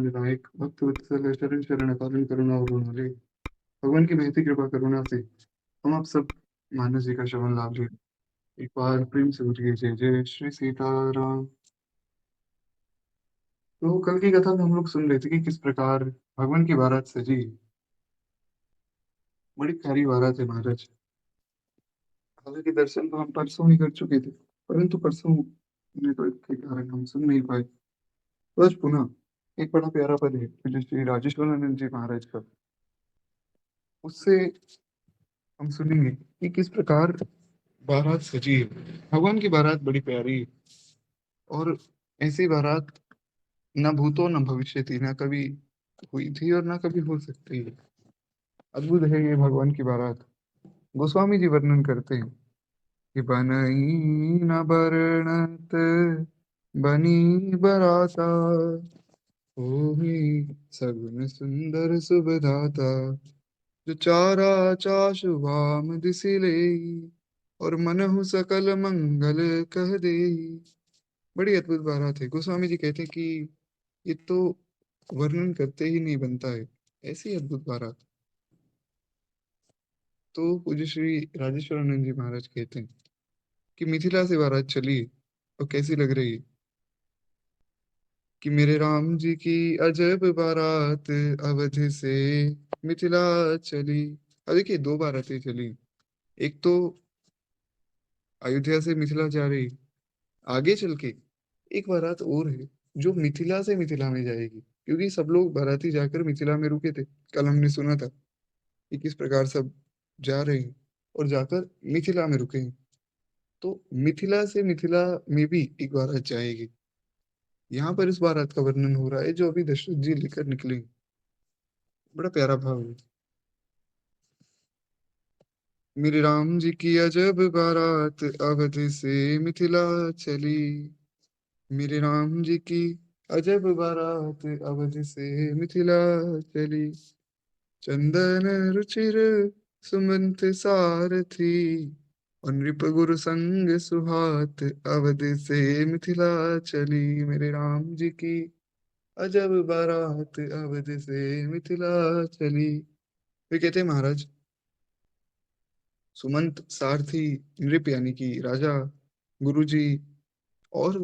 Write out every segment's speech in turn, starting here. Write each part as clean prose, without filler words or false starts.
विनायक भक्त वत्सल शरण शरण पालन करुणा और गुण वाले भगवान की महती कृपा करुणा से हम आप सब मानस जी का श्रवण लाभ ले। एक बार प्रेम से उठ गए जय जय श्री सीताराम। तो कल की कथा में हम लोग सुन रहे थे कि किस प्रकार भगवान की बारात सजी। बड़ी प्यारी बारात है महाराज। हालांकि दर्शन तो हम परसों ही कर चुके थे, परंतु परसों नेटवर्क के कारण हम सुन नहीं पाए। तो आज पुनः एक बड़ा प्यारा पद है जो श्री राजेश्वरानंद जी महाराज का, उससे हम सुनेंगे कि किस प्रकार बारात सजी है। भगवान की बारात बड़ी प्यारी है, और ऐसी बारात न भूतो न भविष्य थी, न कभी हुई थी और न कभी हो सकती है। अद्भुत है ये भगवान की बारात। गोस्वामी जी वर्णन करते हैं कि बनई न बरणत बनी बराता, होई सगुन सुंदर सुबदाता, जो चारा चाशु वाम दिसि लेई, और मनहु सकल मंगल कह देई। बड़ी अद्भुत बारात है। गोस्वामी जी कहते हैं कि ये तो वर्णन करते ही नहीं बनता है, ऐसी अद्भुत बारात। तो पूज्य श्री राजेश्वरानंद जी महाराज कहते हैं कि मिथिला से बारात चली और कैसी लग रही है। कि मेरे राम जी की अजब बारात अवध से मिथिला चली। अब देखिए दो बारातें चली। एक तो अयोध्या से मिथिला जा रही, आगे चल के एक बारात और है जो मिथिला से मिथिला में जाएगी, क्योंकि सब लोग बाराती जाकर मिथिला में रुके थे। कल हमने सुना था कि किस प्रकार सब जा रहे हैं और जाकर मिथिला में रुके हैं। तो मिथिला से मिथिला में भी एक बारात जाएगी। यहाँ पर इस बारात का वर्णन हो रहा है जो अभी दशरथ जी लेकर निकले। बड़ा प्यारा भाव है। मेरे राम जी की अजब बारात अवध से मिथिला चली। मेरे राम जी की अजब बारात अवध से मिथिला चली। चंदन रुचिर सुमंत सारथी, और नृप गुरु संग सुहात अवध से मिथिला चली। मेरे राम जी की अजब बारात अवध से मिथिला चली। वे कहते हैं महाराज, सुमंत सारथी नृप यानी कि राजा, गुरुजी और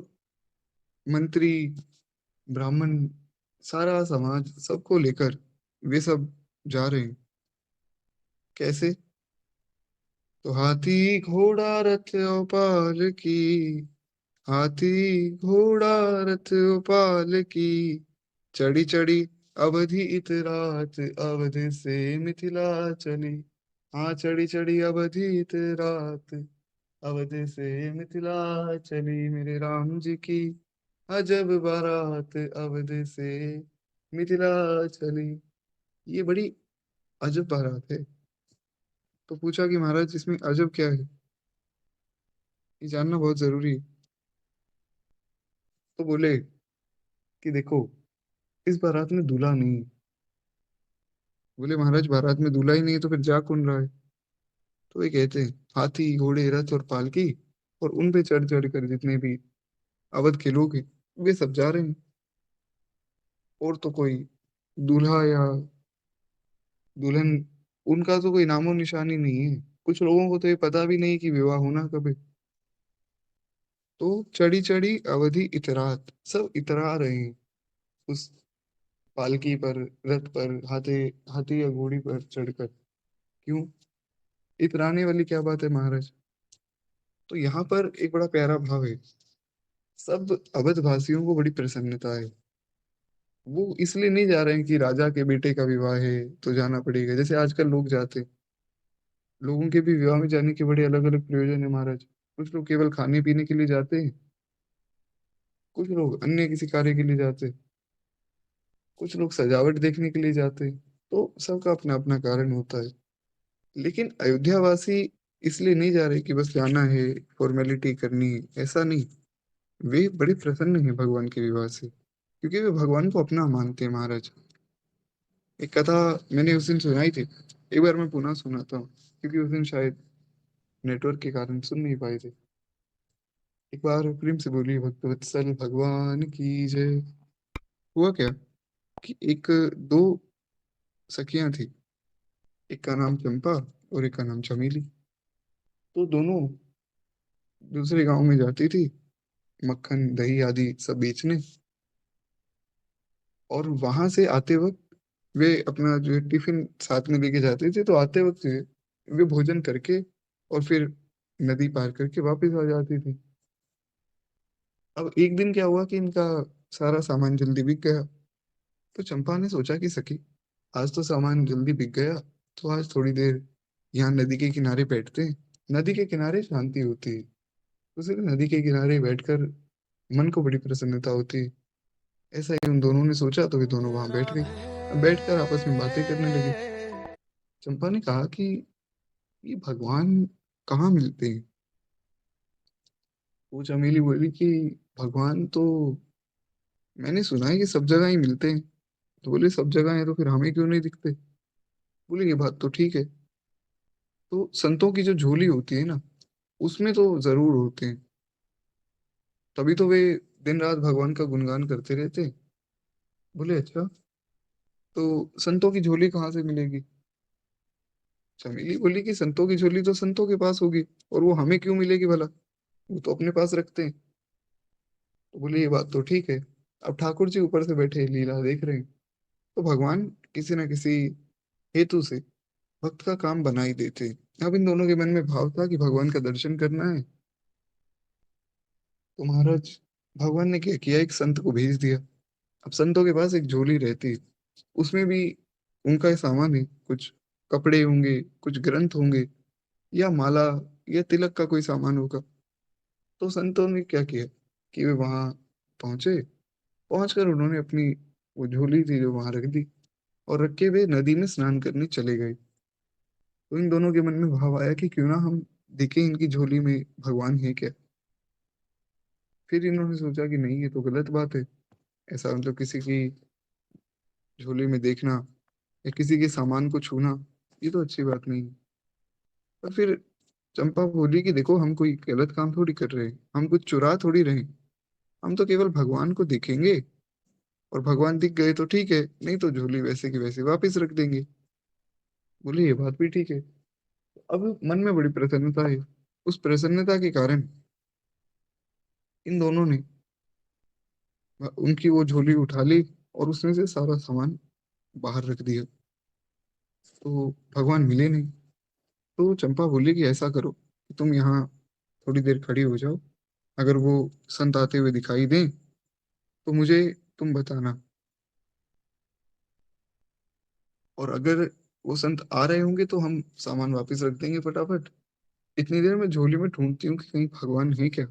मंत्री, ब्राह्मण, सारा समाज सबको लेकर वे सब जा रहे हैं। कैसे? तो हाथी घोड़ा रथ और पाल की, हाथी घोड़ा रथ और पाल की, चढ़ी चढ़ी अवधि इत रात अवध से मिथिला चली। हाँ चढ़ी चढ़ी अवधि इत रात अवध से मिथिला चली। मेरे राम जी की अजब बारात अवध से मिथिला चली। ये बड़ी अजब बारात है। तो पूछा कि महाराज इसमें अजब क्या है, ये जानना बहुत जरूरी है। तो बोले कि देखो, इस बारात में दूल्हा नहीं है। बोले महाराज बारात में दूल्हा ही नहीं है तो फिर जा कौन रहा है? तो वे कहते हैं हाथी घोड़े रथ और पालकी, और उन पे चढ़ चढ़ कर जितने भी अवध के लोग हैं वे सब जा रहे हैं। और तो कोई दूल्हा या दुल्हन, उनका तो कोई नामो निशानी नहीं है। कुछ लोगों को तो ये पता भी नहीं कि विवाह होना कब है। तो चढ़ी चढ़ी अवधि इतरात, सब इतरा रहे हैं उस पालकी पर, रथ पर, हाथी हाथी या घोड़ी पर चढ़कर। क्यों इतराने वाली क्या बात है महाराज? तो यहाँ पर एक बड़ा प्यारा भाव है। सब अवध वासियों को बड़ी प्रसन्नता है। वो इसलिए नहीं जा रहे हैं कि राजा के बेटे का विवाह है तो जाना पड़ेगा, जैसे आजकल लोग जाते हैं। लोगों के भी विवाह में जाने के बड़े अलग अलग प्रयोजन है महाराज। कुछ लोग केवल खाने पीने के लिए जाते हैं, कुछ लोग अन्य किसी कार्य के लिए जाते हैं, कुछ लोग सजावट देखने के लिए जाते हैं। तो सबका अपना अपना कारण होता है। लेकिन अयोध्या वासी इसलिए नहीं जा रहे कि बस जाना है, फॉर्मेलिटी करनी है, ऐसा नहीं। वे बड़े प्रसन्न हैं भगवान के विवाह से, क्योंकि वे भगवान को अपना मानते हैं महाराज। एक कथा मैंने उस दिन सुनाई थी, एक बार मैं पुनः सुनाता हूँ, क्योंकि उस दिन शायद नेटवर्क के कारण सुन नहीं पाए थे। एक बार प्रेम से बोली भक्त वत्सल भगवान की जय। हुआ क्या कि एक दो सखियां थी, एक का नाम चंपा और एक का नाम चमेली। तो दोनों दूसरे गांव में जाती थी मक्खन दही आदि सब बेचने, और वहां से आते वक्त वे अपना जो है टिफिन साथ में लेके जाते थे, तो आते वक्त जो है वे भोजन करके और फिर नदी पार करके वापस आ जाती थी। अब एक दिन क्या हुआ कि इनका सारा सामान जल्दी बिक गया। तो चंपा ने सोचा कि सखी, आज तो सामान जल्दी बिक गया, तो आज थोड़ी देर यहाँ नदी के किनारे बैठते हैं। नदी के किनारे शांति होती है, तो सिर्फ नदी के किनारे बैठकर मन को बड़ी प्रसन्नता होती है। ऐसा ही उन दोनों ने सोचा, तो वे दोनों वहां बैठ गई। अब बैठकर आपस में बातें करने लगे। चंपा ने कहा कि ये भगवान कहाँ मिलते हैं। वो चमेली बोली कि भगवान तो मैंने सुना है कि सब जगह ही मिलते हैं। तो बोले सब जगह है तो फिर हमें क्यों नहीं दिखते। बोले ये बात तो ठीक है। तो संतों की जो झोली होती है ना, उसमें तो जरूर होते हैं, तभी तो वे दिन रात भगवान का गुणगान करते रहते हैं। बोले अच्छा, तो संतों की झोली कहाँ से मिलेगी। चमेली बोली कि संतों की झोली तो संतों के पास होगी, और वो हमें क्यों मिलेगी भला, वो तो अपने पास रखते हैं। तो बोले ये बात तो ठीक है। अब ठाकुर जी ऊपर से बैठे लीला देख रहे हैं, तो भगवान किसी न किसी हेतु से भक्त का काम बना ही देते हैं। अब इन दोनों के मन में भाव था कि भगवान का दर्शन करना है। तो महाराज, भगवान ने क्या किया, एक संत को भेज दिया। अब संतों के पास एक झोली रहती है, उसमें भी उनका ये सामान है, कुछ कपड़े होंगे, कुछ ग्रंथ होंगे, या माला या तिलक का कोई सामान होगा। तो संतों ने क्या किया कि वे वहां पहुंचे। पहुंचकर उन्होंने अपनी वो झोली थी जो वहां रख दी, और रख के वे नदी में स्नान करने चले गए। तो इन दोनों के मन में भाव आया कि क्यों ना हम देखें इनकी झोली में भगवान है क्या। फिर इन्होंने सोचा कि नहीं, ये तो गलत बात है। ऐसा मतलब किसी की झोली में देखना या किसी के सामान को छूना, ये तो अच्छी बात नहीं है। और फिर चंपा बोली कि देखो, हम कोई गलत काम थोड़ी कर रहे हैं, हम कुछ चुरा थोड़ी रहे हैं। हम तो केवल भगवान को देखेंगे, और भगवान दिख गए तो ठीक है, नहीं तो झोली वैसे की वैसे वापस रख देंगे। बोले ये बात भी ठीक है। अब मन में बड़ी प्रसन्नता है। उस प्रसन्नता के कारण इन दोनों ने उनकी वो झोली उठा ली और उसमें से सारा सामान बाहर रख दिया। तो भगवान मिले नहीं। तो चंपा बोली कि ऐसा करो कि तुम यहाँ थोड़ी देर खड़ी हो जाओ, अगर वो संत आते हुए दिखाई दें तो मुझे तुम बताना, और अगर वो संत आ रहे होंगे तो हम सामान वापस रख देंगे फटाफट। इतनी देर में झोली में ढूंढती हूँ कि कहीं भगवान है क्या।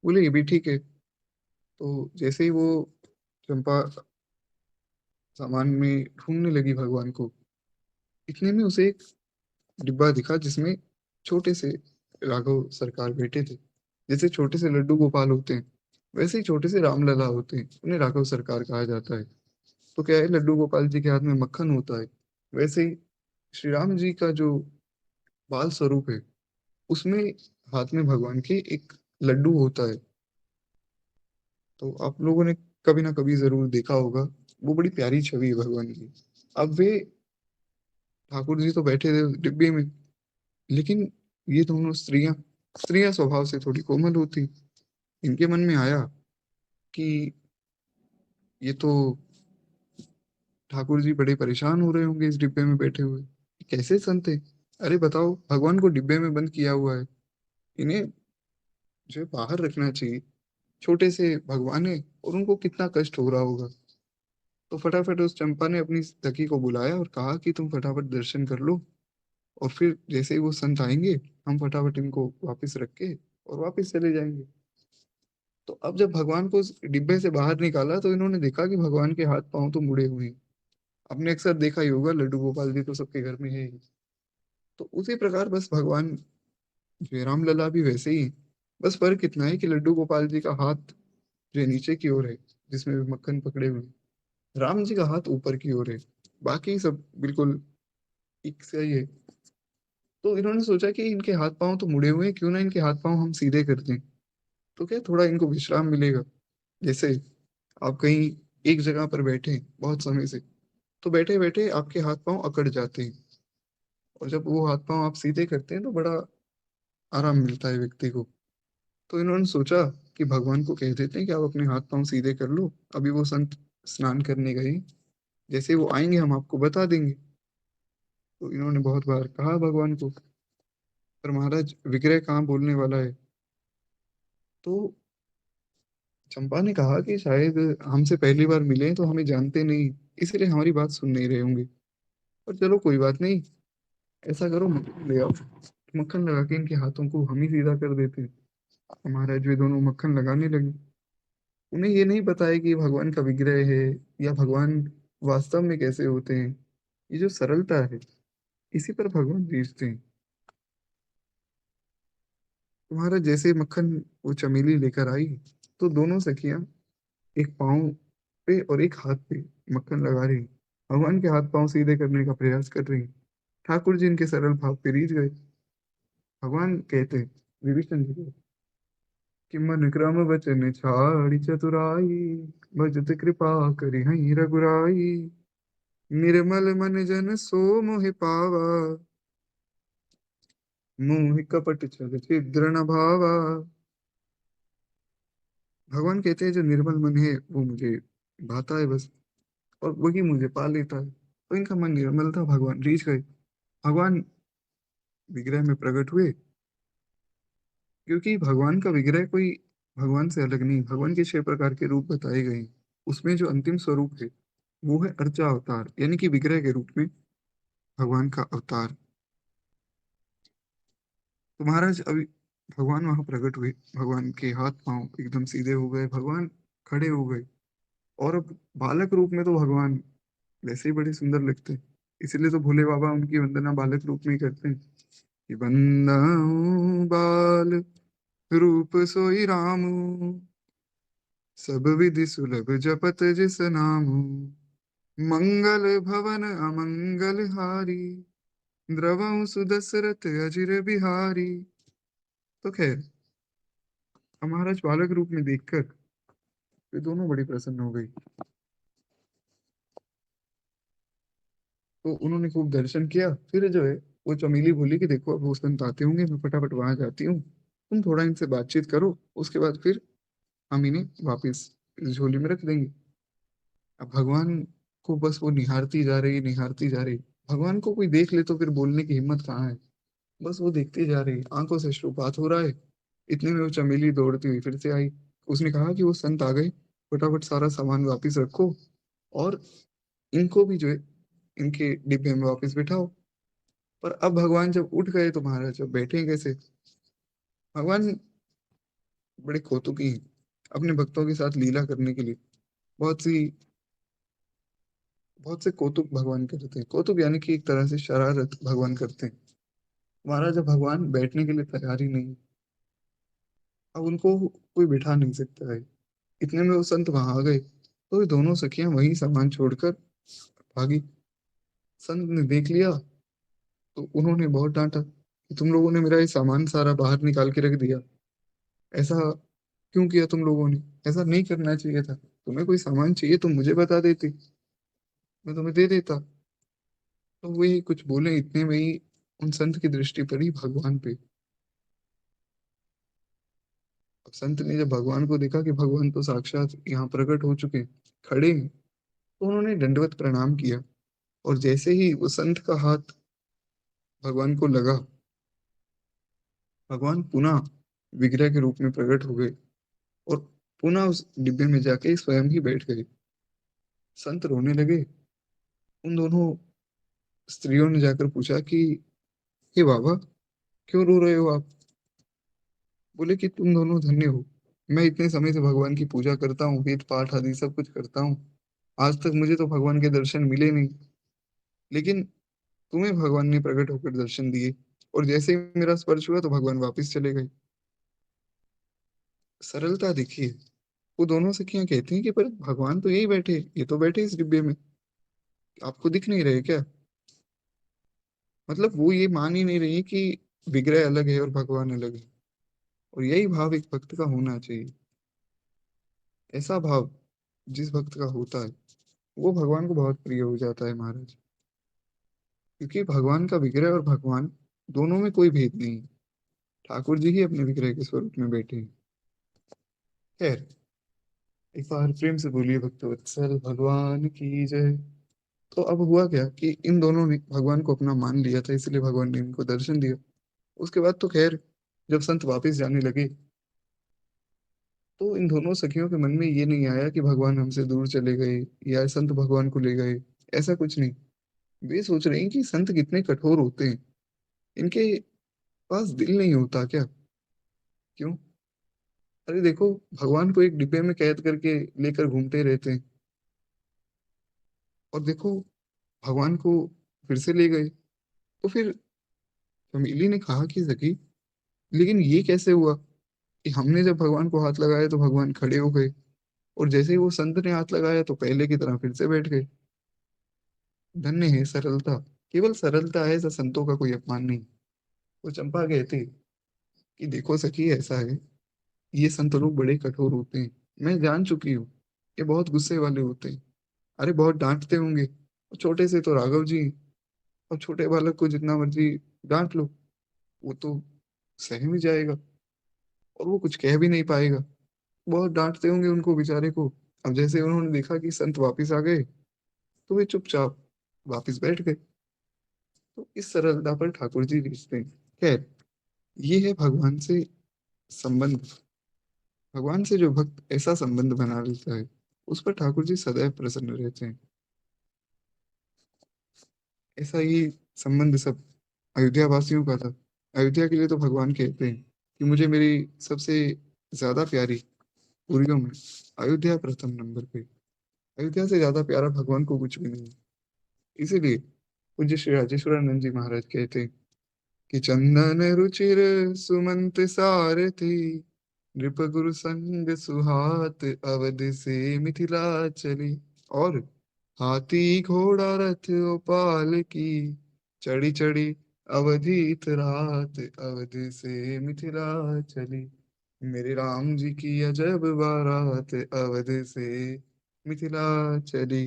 बोले ये भी ठीक है। तो जैसे ही वो चंपा सामान में ढूंढने लगी भगवान को, इतने में उसे एक डिब्बा दिखा जिसमें छोटे से राघव सरकार बैठे थे। जैसे छोटे से लड्डू गोपाल होते हैं, वैसे ही छोटे से रामलला होते हैं, उन्हें राघव सरकार कहा जाता है। तो क्या है, लड्डू गोपाल जी के हाथ में मक्खन होता है, वैसे ही श्री राम जी का जो बाल स्वरूप है, उसमें हाथ में भगवान के एक लड्डू होता है। तो आप लोगों ने कभी ना कभी जरूर देखा होगा, वो बड़ी प्यारी छवि है भगवान की। अब वे ठाकुर जी तो बैठे थे उस डिब्बे में, लेकिन ये दोनों स्त्रियां स्त्रियां स्वभाव से थोड़ी कोमल होती। इनके मन में आया कि ये तो ठाकुर जी बड़े परेशान हो रहे होंगे इस डिब्बे में बैठे हुए, कैसे संत है। अरे बताओ, भगवान को डिब्बे में बंद किया हुआ है, इन्हें जो है बाहर रखना चाहिए। छोटे से भगवान है और उनको कितना कष्ट हो रहा होगा। तो फटाफट उस चंपा ने अपनी सखी को बुलाया और कहा कि तुम फटाफट दर्शन कर लो, और फिर जैसे ही वो संत आएंगे, हम फटाफट इनको वापस रख के और वापस चले जाएंगे। तो अब जब भगवान को उस डिब्बे से बाहर निकाला, तो इन्होंने देखा कि भगवान के हाथ पांव तो मुड़े हुए हैं। आपने अक्सर देखा ही होगा, लड्डू गोपाल जी तो सबके घर में है ही। तो उसी प्रकार बस भगवान जो रामलला भी वैसे ही हैं। बस फर्क इतना है कि लड्डू गोपाल जी का हाथ जो है नीचे की ओर है, जिसमें वे मक्खन पकड़े हुए हैं। राम जी का हाथ ऊपर की ओर है। बाकी सब बिल्कुल एक से ही है। तो इन्होंने सोचा कि इनके हाथ पांव तो मुड़े हुए हैं, क्यों ना इनके हाथ पांव हम सीधे कर दें, तो क्या थोड़ा इनको विश्राम मिलेगा। जैसे आप कहीं एक जगह पर बैठे हैं बहुत समय से, तो बैठे बैठे आपके हाथ पांव अकड़ जाते हैं, और जब वो हाथ पांव आप सीधे करते हैं तो बड़ा आराम मिलता है व्यक्ति को। तो इन्होंने सोचा कि भगवान को कह देते हैं कि आप अपने हाथ पांव सीधे कर लो, अभी वो संत स्नान करने गए, जैसे वो आएंगे हम आपको बता देंगे। तो इन्होंने बहुत बार कहा भगवान को, पर महाराज विग्रह कहाँ बोलने वाला है। तो चंपा ने कहा कि शायद हमसे पहली बार मिले हैं तो हमें जानते नहीं, इसलिए हमारी बात सुन नहीं रहे होंगे। पर चलो कोई बात नहीं, ऐसा करो मक्खन ले आओ, मक्खन लगा के इनके हाथों को हम ही सीधा कर देते हैं। महाराज वे दोनों मक्खन लगाने लगे। उन्हें ये नहीं पता है कि ये भगवान का विग्रह है, या भगवान वास्तव में कैसे होते हैं। ये जो सरलता है, इसी पर भगवान भेजते हैं। तुम्हारा जैसे मक्खन वो चमेली लेकर आई, तो दोनों सखियां एक पाँव पे और एक हाथ पे मक्खन लगा रही, भगवान के हाथ पांव सीधे करने का प्रयास कर रही। ठाकुर जी इनके सरल भाव पे रीझ गए। भगवान कहते विभीषण जी को कि मन क्रम वचन छाड़ी चतुराई, भजत कृपा करि हई रघुराई, निर्मल मन जन सो मोहि पावा, मोहि कपट छल छिद्र न भावा। भगवान कहते हैं जो निर्मल मन है वो मुझे भाता है बस, और वही मुझे पा लेता है। तो इनका मन निर्मल था, भगवान रीझ गए। भगवान विग्रह में प्रकट हुए, क्योंकि भगवान का विग्रह कोई भगवान से अलग नहीं, भगवान के 6 प्रकार के रूप बताए गए हैं। उसमें जो अंतिम स्वरूप है वो है अर्चा अवतार, यानी कि विग्रह के रूप में भगवान का अवतार। तो महाराज अभी भगवान वहां प्रकट हुए, भगवान के हाथ पांव एकदम सीधे हो गए, भगवान खड़े हो गए। और अब बालक रूप में तो भगवान वैसे ही बड़े सुंदर लगते हैं, इसीलिए तो भोले बाबा उनकी वंदना बालक रूप में ही करते हैं कि वंदना बाल रूप सोई रामू, सब विधि सुलभ जपत जिस नामू, मंगल भवन अमंगल हारी, द्रवहु सुदशरथ अजिर बिहारी। तो खैर, अब महाराज बालक रूप में देखकर वे दोनों बड़ी प्रसन्न हो गई। तो उन्होंने खूब दर्शन किया, फिर जो है वो चमेली बोली कि देखो अब वो संत आते होंगे, मैं फटाफट वहां जाती हूँ, तुम थोड़ा इनसे बातचीत करो, उसके बाद फिर हम इन्हें वापस इस झोली में रख देंगे। अब भगवान को बस वो निहारती जा रही, निहारती जा रही। भगवान को कोई देख ले तो फिर बोलने की हिम्मत कहाँ है, बस वो देखती जा रही, आंखों से अश्रुपात हो रहा है। इतने में वो चमेली दौड़ती हुई फिर से आई। उसने कहा कि वो संत आ गए, फटाफट सारा सामान वापस रखो, और इनको भी जो है इनके डिब्बे में वापस बिठाओ। पर अब भगवान जब उठ गए तो महाराज जब बैठे कैसे। भगवान बड़े कौतुकी हैं, अपने भक्तों के साथ लीला करने के लिए बहुत सी बहुत से कौतुक भगवान करते हैं। कौतुक यानी कि एक तरह से शरारत भगवान करते हैं। महाराज जब भगवान बैठने के लिए तैयार ही नहीं, अब उनको कोई बिठा नहीं सकता है। इतने में वो संत वहां आ गए, तो ये दोनों सखियां वही सामान छोड़कर भागी। संत ने देख लिया तो उन्होंने बहुत डांटा कि तुम लोगों ने मेरा ये सामान सारा बाहर निकाल के रख दिया, ऐसा क्यों किया तुम लोगों ने, ऐसा नहीं करना चाहिए था, तुम्हें कोई सामान चाहिए तुम मुझे बता देती, मैं तुम्हें दे देता। तो वे कुछ बोले, इतने में ही उन संत की दृष्टि पड़ी भगवान पे। अब संत ने जब भगवान को देखा कि भगवान तो साक्षात यहाँ प्रकट हो चुके हैं, खड़े हैं, तो उन्होंने दंडवत प्रणाम किया। और जैसे ही वो संत का हाथ भगवान को लगा, भगवान पुनः विग्रह के रूप में प्रकट हो गए, और पुनः उस डिब्बे में जाके स्वयं ही बैठ गए। संत रोने लगे। उन दोनों स्त्रियों ने जाकर पूछा कि हे बाबा, क्यों रो रहे हो आप। बोले कि तुम दोनों धन्य हो, मैं इतने समय से भगवान की पूजा करता हूँ, वेद पाठ आदि सब कुछ करता हूँ, आज तक मुझे तो भगवान के दर्शन मिले नहीं, लेकिन तुम्हें भगवान ने प्रकट होकर दर्शन दिए, और जैसे ही मेरा स्पर्श हुआ तो भगवान वापस चले गए। सरलता देखिए। वो दोनों सखियां कहती हैं कि पर भगवान तो यही बैठे, ये तो बैठे इस डिब्बे में, आपको दिख नहीं रहे क्या। मतलब वो ये मान ही नहीं रही कि विग्रह अलग है और भगवान अलग है। और यही भाव एक भक्त का होना चाहिए, ऐसा भाव जिस भक्त का होता है वो भगवान को बहुत प्रिय हो जाता है महाराज। क्योंकि भगवान का विग्रह और भगवान दोनों में कोई भेद नहीं है। ठाकुर जी ही अपने विग्रह के स्वरूप में बैठे हैं। खैर, एक बार प्रेम से बोलिए भक्तवत्सल भगवान की जय। तो अब हुआ क्या कि इन दोनों ने भगवान को अपना मान लिया था, इसलिए भगवान ने इनको दर्शन दिया। उसके बाद तो खैर, जब संत वापस जाने लगे तो इन दोनों सखियों के मन में ये नहीं आया कि भगवान हमसे दूर चले गए या संत भगवान को ले गए। ऐसा कुछ नहीं। वे सोच रहे हैं कि संत कितने कठोर होते हैं, इनके पास दिल नहीं होता क्या? क्यों? अरे देखो, भगवान को एक डिब्बे में कैद करके लेकर घूमते रहते हैं, और देखो भगवान को फिर से ले गए। तो फिर चमेली ने कहा कि सखी, लेकिन ये कैसे हुआ कि हमने जब भगवान को हाथ लगाया तो भगवान खड़े हो गए, और जैसे ही वो संत ने हाथ लगाया तो पहले की तरह फिर से बैठ गए। धन्य है सरलता। केवल सरलता है, ऐसा संतों का कोई अपमान नहीं। वो चंपा कहती कि देखो सखी, ऐसा है, ये संत लोग बड़े कठोर होते हैं। मैं जान चुकी हूँ, ये बहुत गुस्से वाले होते हैं। अरे बहुत डांटते होंगे, और छोटे से तो राघव जी हैं, और छोटे बालक को जितना मर्जी डांट लो, वो तो सह में जाएगा, और वो कुछ कह भी नहीं पाएगा। बहुत डांटते होंगे उनको बेचारे को। अब जैसे उन्होंने देखा कि संत वापिस आ गए तो वे चुपचाप वापिस बैठ गए। तो इस सरलता पर ठाकुर जी रिश्ते हैं। खैर, ये है भगवान से संबंध। भगवान से जो भक्त ऐसा संबंध बना लेता है, उस पर ठाकुर जी सदैव प्रसन्न रहते हैं। ऐसा ही संबंध सब अयोध्या वासियों का था। अयोध्या के लिए तो भगवान कहते हैं कि मुझे मेरी सबसे ज्यादा प्यारी पुरियों में अयोध्या प्रथम नंबर पे। अयोध्या से ज्यादा प्यारा भगवान को कुछ भी नहीं है। इसीलिए पूज्य श्री राजेश्वरानंद जी महाराज कहते हैं कि चंदन रुचिर सुमंत सारथी, नृप गुरु संग सुहात अवध से मिथिला चली। और हाथी घोड़ा रथ ओ पाल की, चढ़ी चढ़ी अवधीत रात अवध से मिथिला चली। मेरे राम जी की अजब बारात अवध से मिथिला चली।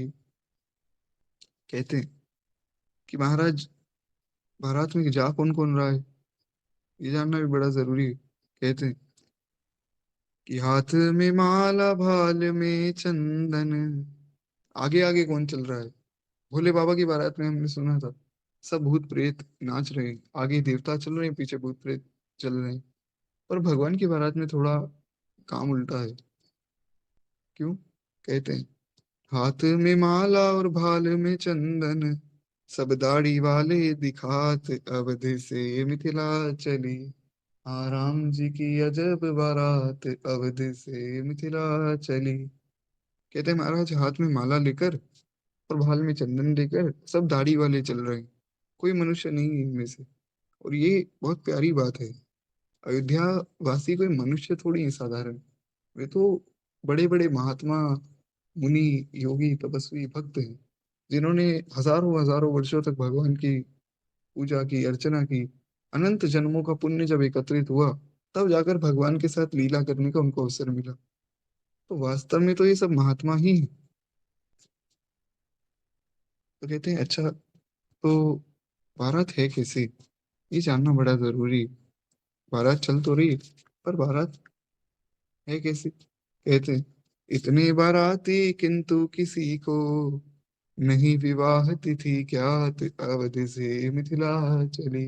कहते हैं कि महाराज, बारात में जा कौन कौन रहा है ये जानना भी बड़ा जरूरी है। कहते हैं कि हाथ में माला भाल में चंदन, आगे आगे कौन चल रहा है? भोले बाबा की बारात में हमने सुना था, सब भूत प्रेत नाच रहे हैं, आगे देवता चल रहे हैं, पीछे भूत प्रेत चल रहे हैं। पर भगवान की बारात में थोड़ा काम उल्टा है। क्यों? कहते हैं, हाथ में माला और भाल में चंदन, सब दाढ़ी वाले दिखात अवध से मिथिला चली। हाँ, राम जी की अजब बारात अवध से मिथिला चली। कहते हैं महाराज, हाथ में माला लेकर और भाल में चंदन लेकर सब दाढ़ी वाले चल रहे हैं, कोई मनुष्य नहीं है इनमें से। और ये बहुत प्यारी बात है। अयोध्या वासी कोई मनुष्य थोड़ी है साधारण, वे तो बड़े बड़े महात्मा, मुनि, योगी, तपस्वी, भक्त हैं, जिन्होंने हजारों हजारों वर्षों तक भगवान की पूजा की, अर्चना की। अनंत जन्मों का पुण्य जब एकत्रित हुआ, तब जाकर भगवान के साथ लीला करने का उनको अवसर मिला। तो वास्तव में तो ये सब महात्मा ही हैं। तो कहते हैं अच्छा, तो बारात है कैसे, ये जानना बड़ा जरूरी है। बारात चल तो रही है, पर बारात है कैसे? कहते हैं, इतने बाराती किंतु किसी को नहीं विवाह तिथि ज्ञात अवधि से मिथिला चली।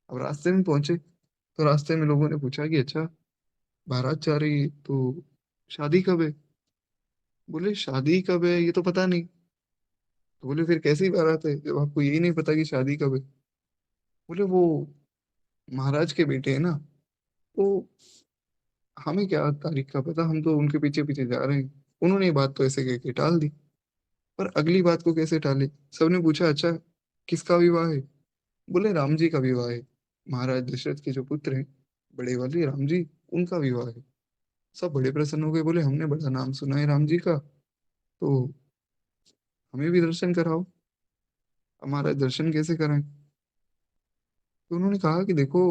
अब रास्ते में पहुंचे तो रास्ते में लोगों ने पूछा कि अच्छा, बारात जा रही है तो शादी कब है? बोले शादी कब है ये तो पता नहीं। तो बोले फिर कैसी बारात है जब आपको यही नहीं पता कि शादी कब है? बोले वो महाराज के बेटे है ना, तो हमें क्या तारीख का पता, हम तो उनके पीछे पीछे जा रहे हैं। उन्होंने ये बात तो ऐसे कह के टाल दी। पर अगली बात को कैसे टाले? सबने पूछा अच्छा, किसका विवाह है? बोले राम जी का विवाह है। महाराज दशरथ के जो पुत्र हैं, बड़े वाले राम जी, उनका विवाह है। सब बड़े प्रसन्न हो गए, बोले हमने बड़ा नाम सुना है राम जी का, तो हमें भी दर्शन कराओ। हमारा दर्शन कैसे कराएं? तो उन्होंने कहा कि देखो,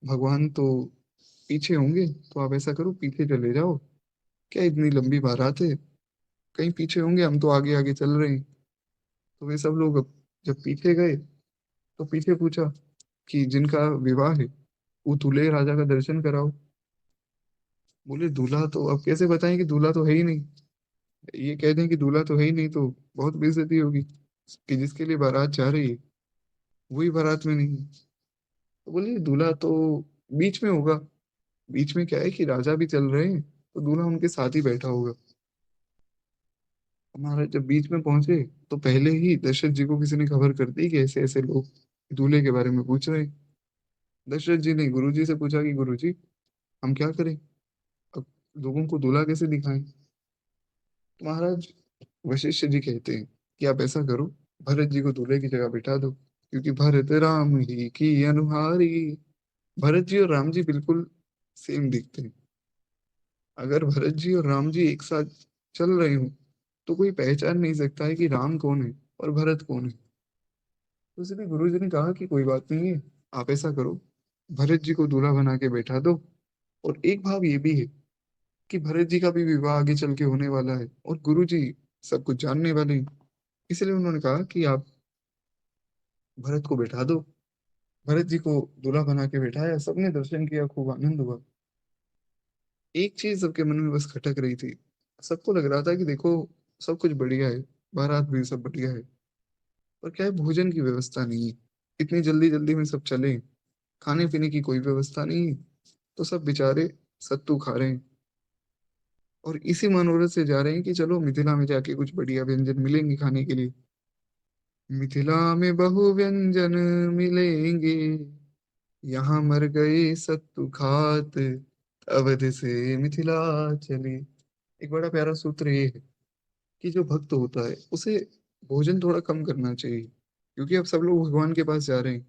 भगवान तो पीछे होंगे, तो आप ऐसा करो पीछे चले जाओ, क्या इतनी लंबी बारात है, कहीं पीछे होंगे, हम तो आगे आगे चल रहे हैं। तो वे सब लोग अब जब पीछे गए तो पीछे पूछा कि जिनका विवाह है वो दूल्हे राजा का दर्शन कराओ। बोले दूल्हा तो अब कैसे बताएं कि दूल्हा तो है ही नहीं। ये कह दें कि दूल्हा तो है ही नहीं तो बहुत बेइज्जती होगी कि जिसके लिए बारात जा रही है वही बारात में नहीं है। तो बोले दूल्हा तो बीच में होगा। बीच में क्या है कि राजा भी चल रहे हैं तो दूल्हा उनके साथ ही बैठा होगा। हमारा जब बीच में पहुंचे तो पहले ही दशरथ जी को किसी ने खबर कर दी कि ऐसे ऐसे लोग दूल्हे के बारे में पूछ रहे हैं। दशरथ जी ने गुरु जी से पूछा कि गुरु जी हम क्या करें, अब लोगों को दूल्हा कैसे दिखाएं। तो महाराज वशिष्ठ जी कहते हैं कि आप ऐसा करो, भरत जी को दूल्हे की जगह बिठा दो, क्योंकि भरत राम ही की अनुहारी। भरत जी और राम जी बिल्कुल सेम दिखते हैं। अगर भरत जी और राम जी एक साथ चल रहे हो तो कोई पहचान नहीं सकता है कि राम कौन है और भरत कौन है। तो इसलिए गुरु जी ने कहा कि कोई बात नहीं है, आप ऐसा करो, भरत जी को दूल्हा बना के बैठा दो। और एक भाव ये भी है कि भरत जी का भी विवाह आगे चल के होने वाला है और गुरु जी सब कुछ जानने वाले हैं। इसलिए उन्होंने कहा कि आप भरत को बैठा दो। भरत जी को दूल्हा बना के बैठाया, सबने दर्शन किया, खूब आनंद हुआ। एक चीज सबके मन में बस खटक रही थी। सबको लग रहा था कि देखो सब कुछ बढ़िया है, बारात भी सब बढ़िया है, पर क्या है भोजन की व्यवस्था नहीं है। इतनी जल्दी जल्दी में सब चले, खाने पीने की कोई व्यवस्था नहीं है। तो सब बेचारे सत्तू खा रहे हैं और इसी मनोरथ से जा रहे हैं कि चलो मिथिला में जाके कुछ बढ़िया व्यंजन मिलेंगे खाने के लिए। मिथिला में बहु व्यंजन मिलेंगे, यहाँ मर गए सत्तू खात, अवध से मिथिला चले। एक बड़ा प्यारा सूत्र ये है कि जो भक्त होता है उसे भोजन थोड़ा कम करना चाहिए, क्योंकि अब सब लोग भगवान के पास जा रहे हैं।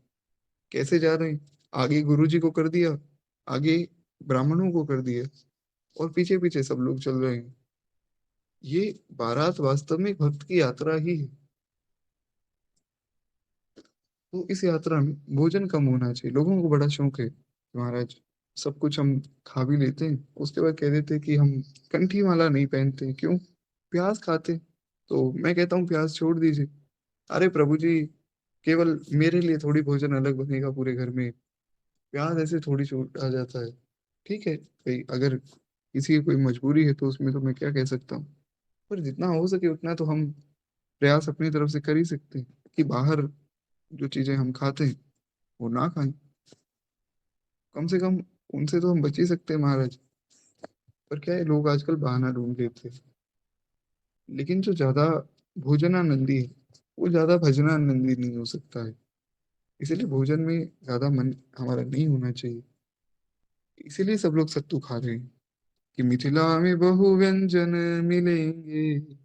कैसे जा रहे हैं, आगे गुरु जी को कर दिया, आगे ब्राह्मणों को कर दिया और पीछे पीछे सब लोग चल रहे हैं। ये बारात वास्तव में एक भक्त की यात्रा ही है। तो इस यात्रा में भोजन कम होना चाहिए। लोगों को बड़ा शौक है कि महाराज सब कुछ हम खा भी लेते हैं, उसके बाद कह देते हैं कि हम कंठी माला नहीं पहनते, क्यों, प्याज खाते। तो मैं कहता हूँ प्याज छोड़ दीजिए। अरे प्रभु जी, केवल मेरे लिए थोड़ी भोजन अलग बनेगा पूरे घर में, प्याज ऐसे थोड़ी छूट आ जाता है। ठीक है भाई, अगर किसी की कोई मजबूरी है तो उसमें तो मैं क्या कह सकता हूँ। पर जितना हो सके उतना तो हम प्रयास अपनी तरफ से कर ही सकते हैं कि बाहर जो चीजें हम खाते हैं वो ना खाएं। कम से कम उनसे तो हम बच ही सकते हैं महाराज। पर क्या है, लोग आजकल बहाना ढूंढ लेते हैं। लेकिन जो ज्यादा भोजनानंदी है वो ज्यादा भजनानंदी नहीं हो सकता है। इसीलिए भोजन में ज्यादा मन हमारा नहीं होना चाहिए। इसीलिए सब लोग सत्तू खा रहे हैं कि मिथिला में बहु व्यंजन मिलेंगे,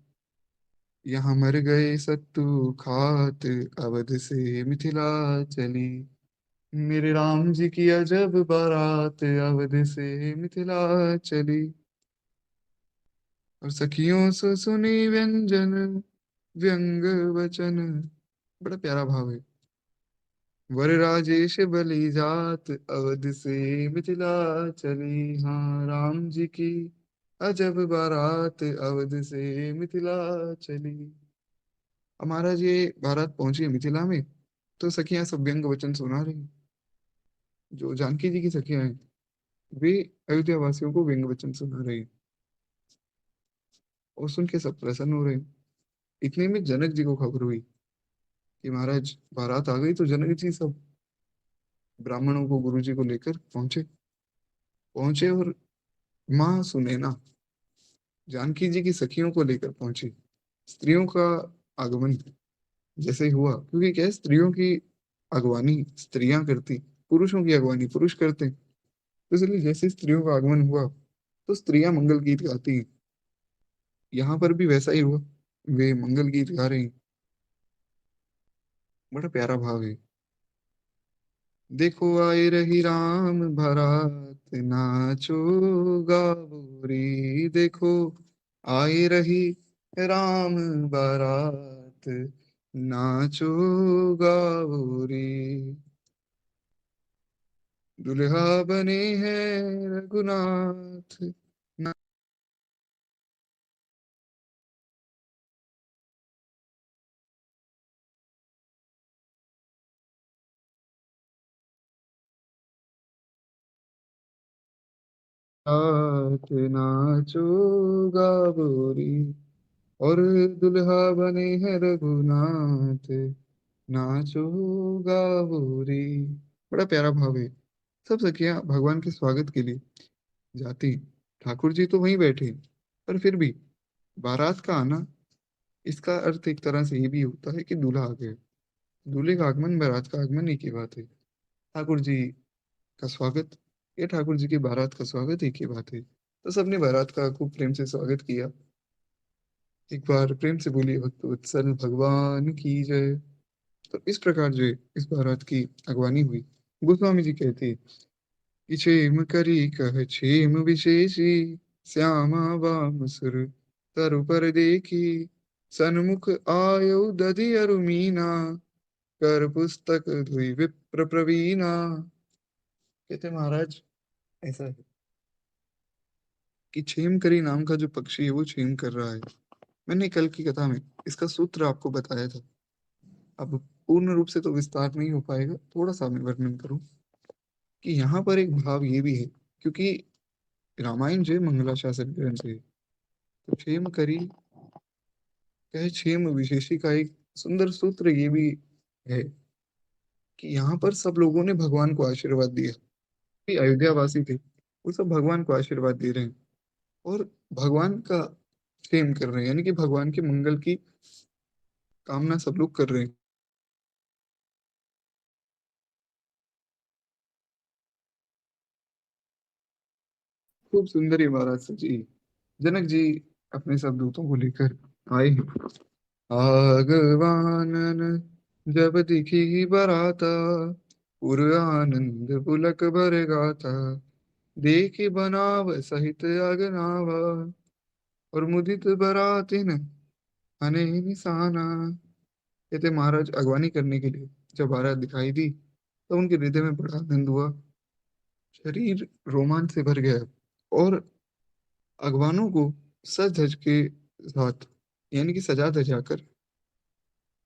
यहाँ मर गए सत्तू खात, अवध से मिथिला चली। मेरे राम जी की अजब बारात, अवध से मिथिला चली। और सखियों से सुनी व्यंजन, व्यंग वचन। बड़ा प्यारा भाव है। वर राजेश बलि जात, अवध से मिथिला चली। हाँ राम जी की अजब बारात, अवध से मिथिला चली। अब महाराज ये बारात पहुंची मिथिला में तो सखियां सब व्यंग वचन सुना रही। जो जानकी जी की सखियां हैं वे अयोध्या वासियों को व्यंग वचन सुना रही और सुन के सब प्रसन्न हो रहे। इतने में जनक जी को खबर हुई कि महाराज बारात आ गई। तो जनक जी सब ब्राह्मणों को गुरु जी को लेकर पहुंचे। पहुंचे और माँ सुनैना जानकी जी की सखियों को लेकर पहुंची। स्त्रियों का आगमन जैसे ही हुआ, क्योंकि क्या है, स्त्रियों की अगवानी स्त्रियां करती, पुरुषों की अगवानी पुरुष करते। तो इसलिए जैसे स्त्रियों का आगमन हुआ तो स्त्रियां मंगल गीत गाती। यहाँ पर भी वैसा ही हुआ, वे मंगल गीत गा रही। बड़ा प्यारा भाव है। देखो आए रही राम बारात, नाचो गाओ रे। देखो आए रही राम बारात, नाचो गाओ रे। दुल्हा बने हैं रघुनाथ। रात नाचो गावोरी, और दुल्हा बने हैं रघुनाथ, नाचो गावोरी। बड़ा प्यारा भाव है। सब सखियां भगवान के स्वागत के लिए जाती। ठाकुर जी तो वहीं बैठे, पर फिर भी बारात का आना, इसका अर्थ एक तरह से ये भी होता है कि दूल्हा आ गया। दूल्हे का आगमन, बारात का आगमन एक ही बात है। ठाकुर जी का स्वागत या ठाकुर जी की बारात का स्वागत एक ही बात है। तो सबने बारात का खूब प्रेम से स्वागत किया। एक बार प्रेम से बोलिए भक्त वत्सल भगवान की जय। तो इस प्रकार जो है, इस बारात की अगवानी हुई। गोस्वामी जी कहते हैं कि क्षेम करी कह क्षेम विशेषी, श्यामा वाम सुर तरु पर देखी, सन्मुख आयो दधि अरु मीना, कर पुस्तक धुई विप्र प्रवीणा। कहते महाराज, ऐसा है कि क्षेमकरी नाम का जो पक्षी है वो क्षेम कर रहा है। मैंने कल की कथा में इसका सूत्र आपको बताया था। अब पूर्ण रूप से तो विस्तार नहीं हो पाएगा, थोड़ा सा मैं वर्णन करूं कि यहाँ पर एक भाव ये भी है, क्योंकि रामायण जो है मंगलाशासन ग्रंथ है। तो क्षेम करी कहे क्षेम विशेषी का एक सुंदर सूत्र ये भी है कि यहाँ पर सब लोगों ने भगवान को आशीर्वाद दिया। कि अयोध्या वासी थे, वो सब भगवान को आशीर्वाद दे रहे हैं और भगवान का क्षेम कर रहे हैं, यानी कि भगवान के मंगल की कामना सब लोग कर रहे हैं। खूब सुंदर इबारत सजी। जनक जी अपने सब दूतों को लेकर आए हैं। आगवानन जब दिखी बराता, पुर आनंद पुलक भर गाता, देखी बनाव सहित अगनावा, और मुदित बरातिन अने निशाना। कहते महाराज अगवानी करने के लिए जब बारात दिखाई दी तो उनके हृदय में बड़ा आनंद हुआ, शरीर रोमांच से भर गया, और अगवानों को सज धज के साथ, यानी कि सजा धजा कर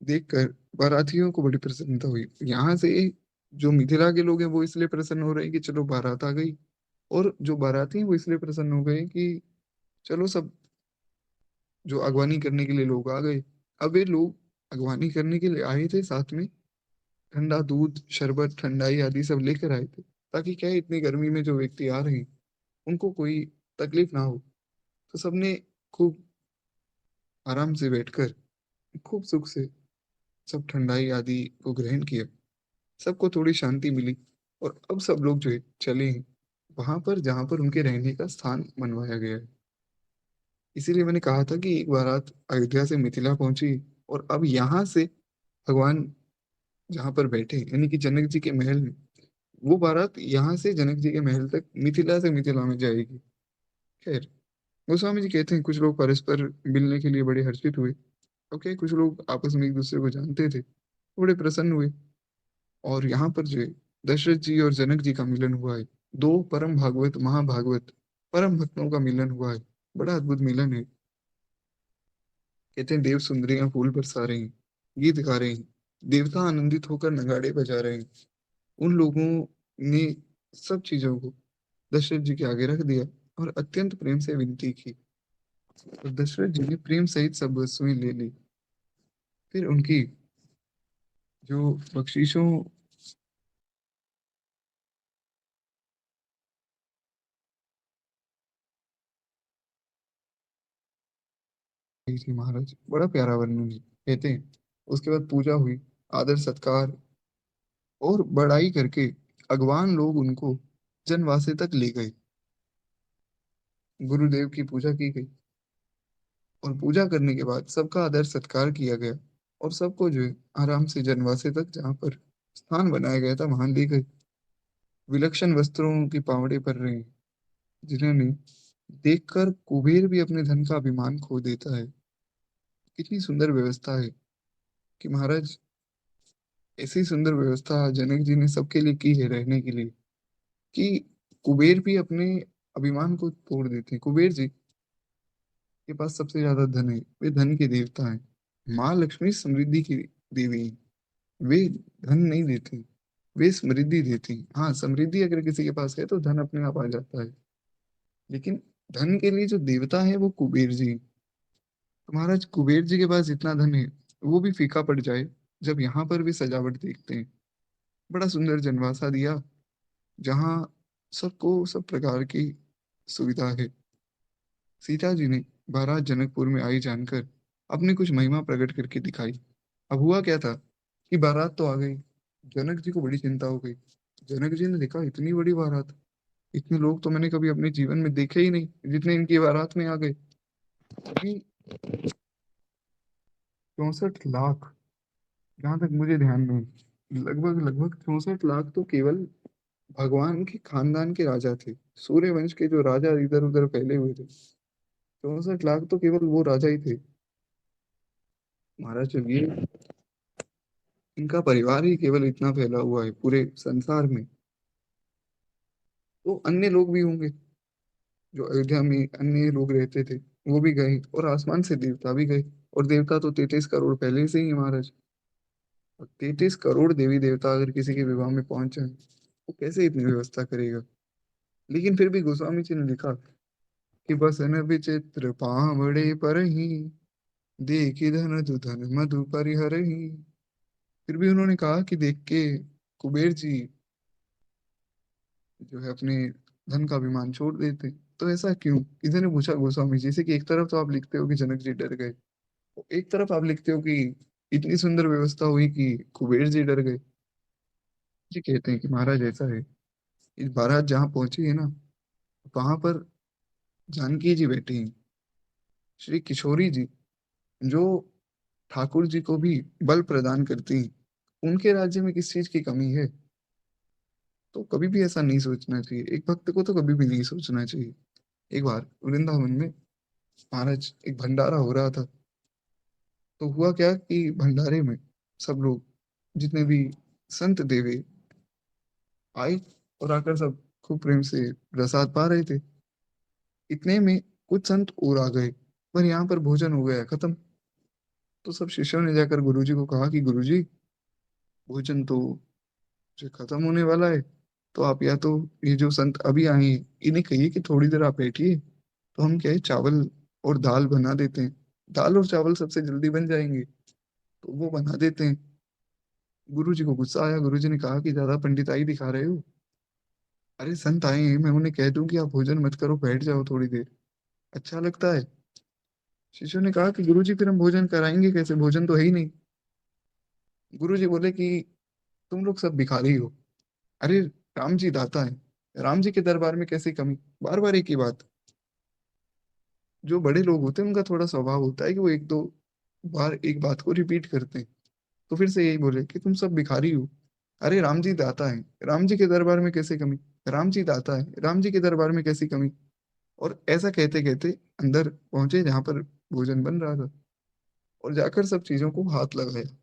देखकर बारातियों को बड़ी प्रसन्नता हुई। यहाँ से जो मिथिला के लोग हैं वो इसलिए प्रसन्न हो रहे हैं कि चलो बारात आ गई, और जो बाराती हैं वो इसलिए प्रसन्न हो गए कि चलो सब जो अगवानी करने के लिए लोग आ गए। अब ये लोग अगवानी करने के लिए आए थे, साथ में ठंडा दूध शरबत ठंडाई आदि सब लेकर आए थे, ताकि क्या है, इतनी गर्मी में जो व्यक्ति आ रहे हैं उनको कोई तकलीफ ना हो। तो सबने खूब आराम से बैठकर खूब सुख से सब ठंडाई आदि को ग्रहण किया। सबको थोड़ी शांति मिली, और अब सब लोग जो है चले हैं वहां पर जहां पर उनके रहने का स्थान बनवाया गया है। इसीलिए मैंने कहा था कि एक बारात अयोध्या से मिथिला पहुंची, और अब यहाँ से भगवान जहां पर बैठे यानी कि जनक जी के महल में, वो बारात यहाँ से जनक जी के महल तक मिथिला से मिथिला में जाएगी। खैर, गोस्वामी जी कहते हैं कुछ लोग परस्पर मिलने के लिए बड़े हर्षित हुए। ओके, कुछ लोग आपस में एक दूसरे को जानते थे, बड़े प्रसन्न हुए। और यहाँ पर जो है दशरथ जी और जनक जी का मिलन हुआ है। दो परम भागवत महाभागवत परम भक्तों का मिलन हुआ है। बड़ा अद्भुत मिलन है। कहते हैं देव सुंदरियां फूल बरसा रही हैं, गीत गा रहे हैं, देवता आनंदित होकर नगाड़े बजा रहे हैं। उन लोगों ने सब चीजों को दशरथ जी के आगे रख दिया और अत्यंत प्रेम से विनती की। और दशरथ जी ने प्रेम सहित सब वस्तुएं ले ली। फिर उनकी जो बख्शीशों की थी महाराज, बड़ा प्यारा वर्णन है। कहते हैं उसके बाद पूजा हुई, आदर सत्कार और बड़ाई करके अगवान लोग उनको जनवासे तक ले गए। गुरुदेव की पूजा की गई, और पूजा करने के बाद सबका आदर सत्कार किया गया, और सबको जो है आराम से जनवासे तक जहाँ पर स्थान बनाया गया था वहां ले गए। विलक्षण वस्त्रों की पावड़े पर रहे हैं, जिन्होंने देखकर कुबेर भी अपने धन का अभिमान खो देता है। कितनी सुंदर व्यवस्था है कि महाराज, ऐसी सुंदर व्यवस्था जनक जी ने सबके लिए की है रहने के लिए, कि कुबेर भी अपने अभिमान को तोड़ देते हैं। कुबेर जी के पास सबसे ज्यादा धन है, वे धन के देवता हैं। माँ लक्ष्मी समृद्धि की देवी हैं। वे धन नहीं देती, वे समृद्धि देती हैं। हाँ, समृद्धि अगर किसी के पास है तो धन अपने आप आ जाता है। लेकिन धन के लिए जो देवता है वो कुबेर जी। तो महाराज कुबेर जी के पास इतना धन है, वो भी फीका पड़ जाए जब यहाँ पर भी सजावट देखते हैं। बड़ा सुंदर जनवासा दिया, जहाँ सबको सब प्रकार की सुविधा है। सीता जी ने बारात जनकपुर में आई जानकर अपनी कुछ महिमा प्रकट करके दिखाई। अब हुआ क्या था कि बारात तो आ गई, जनक जी को बड़ी चिंता हो गई। जनक जी ने देखा इतनी बड़ी बारात, इतने लोग तो मैंने कभी अपने जीवन में देखे ही नहीं जितने इनकी बारात में आ गए। अभी 64 लाख, जहां तक मुझे ध्यान में है, लगभग लगभग 64 लाख तो केवल भगवान के खानदान के राजा थे। सूर्य वंश के जो राजा इधर उधर फैले हुए थे, 64 लाख तो केवल वो राजा ही थे। महाराज जब ये इनका परिवार ही केवल इतना फैला हुआ है पूरे संसार में, तो अन्य लोग भी होंगे। जो अयोध्या में अन्य लोग रहते थे वो भी गए, और आसमान से देवता भी गए। और देवता तो 33 करोड़ पहले से ही है महाराज। और 33 करोड़ देवी देवता अगर किसी के विवाह में पहुंच जाए, वो कैसे इतनी व्यवस्था करेगा। लेकिन फिर भी गोस्वामी जी ने लिखा कि बस न विचित्र पावड़े पर ही देखी धन धन मधु परिहरहि। फिर भी उन्होंने कहा कि देख के कुबेर जी जो है अपने धन का अभिमान छोड़ देते। तो ऐसा क्यों, किसी ने पूछा गोस्वामी जी से कि एक तरफ तो आप लिखते हो कि जनक जी डर गए, एक तरफ आप लिखते हो कि इतनी सुंदर व्यवस्था हुई कि कुबेर जी डर गए। जी कहते हैं कि महाराज ऐसा है, इस बारात जहाँ पहुंची है ना, वहां पर जानकी जी बैठी हैं, श्री किशोरी जी, जो ठाकुर जी को भी बल प्रदान करती हैं। उनके राज्य में किस चीज की कमी है। तो कभी भी ऐसा नहीं सोचना चाहिए, एक भक्त को तो कभी भी नहीं सोचना चाहिए। एक बार वृंदावन में महाराज एक भंडारा हो रहा था। तो हुआ क्या कि भंडारे में सब लोग, जितने भी संत देवे आए, और आकर सब खूब प्रेम से प्रसाद पा रहे थे। इतने में कुछ संत और आ गए, पर यहाँ पर भोजन हो गया खत्म। तो सब शिष्यों ने जाकर गुरुजी को कहा कि गुरुजी, भोजन तो जो खत्म होने वाला है, तो आप या तो ये जो संत अभी आए हैं इन्हें कहिए कि थोड़ी देर आप बैठिए, तो हम क्या है चावल और दाल बना देते हैं। दाल और चावल सबसे जल्दी बन जाएंगे, तो वो बना देते हैं। गुरु जी को गुस्सा आया, गुरु जी ने कहा कि ज्यादा पंडिताई दिखा रहे हो। अरे संत आए हैं, मैं उन्हें कह दूं कि आप भोजन मत करो, बैठ जाओ थोड़ी देर, अच्छा लगता है। शिष्यों ने कहा कि गुरु जी फिर हम भोजन कराएंगे कैसे, भोजन तो है ही नहीं। गुरु जी बोले कि तुम लोग सब भिखारी हो। अरे राम जी दाता है, राम जी के दरबार में कैसी कमी। बार बार एक ही बात। जो बड़े लोग होते हैं उनका थोड़ा स्वभाव होता है कि वो एक दो बार एक बात को रिपीट करते हैं। तो फिर से यही बोले कि तुम सब भिखारी हो। अरे राम जी दाता है, राम जी के दरबार में कैसे कमी। राम जी दाता है, राम जी के दरबार में कैसी कमी। और ऐसा कहते कहते अंदर पहुंचे जहां पर भोजन बन रहा था, और जाकर सब चीजों को हाथ लगाया।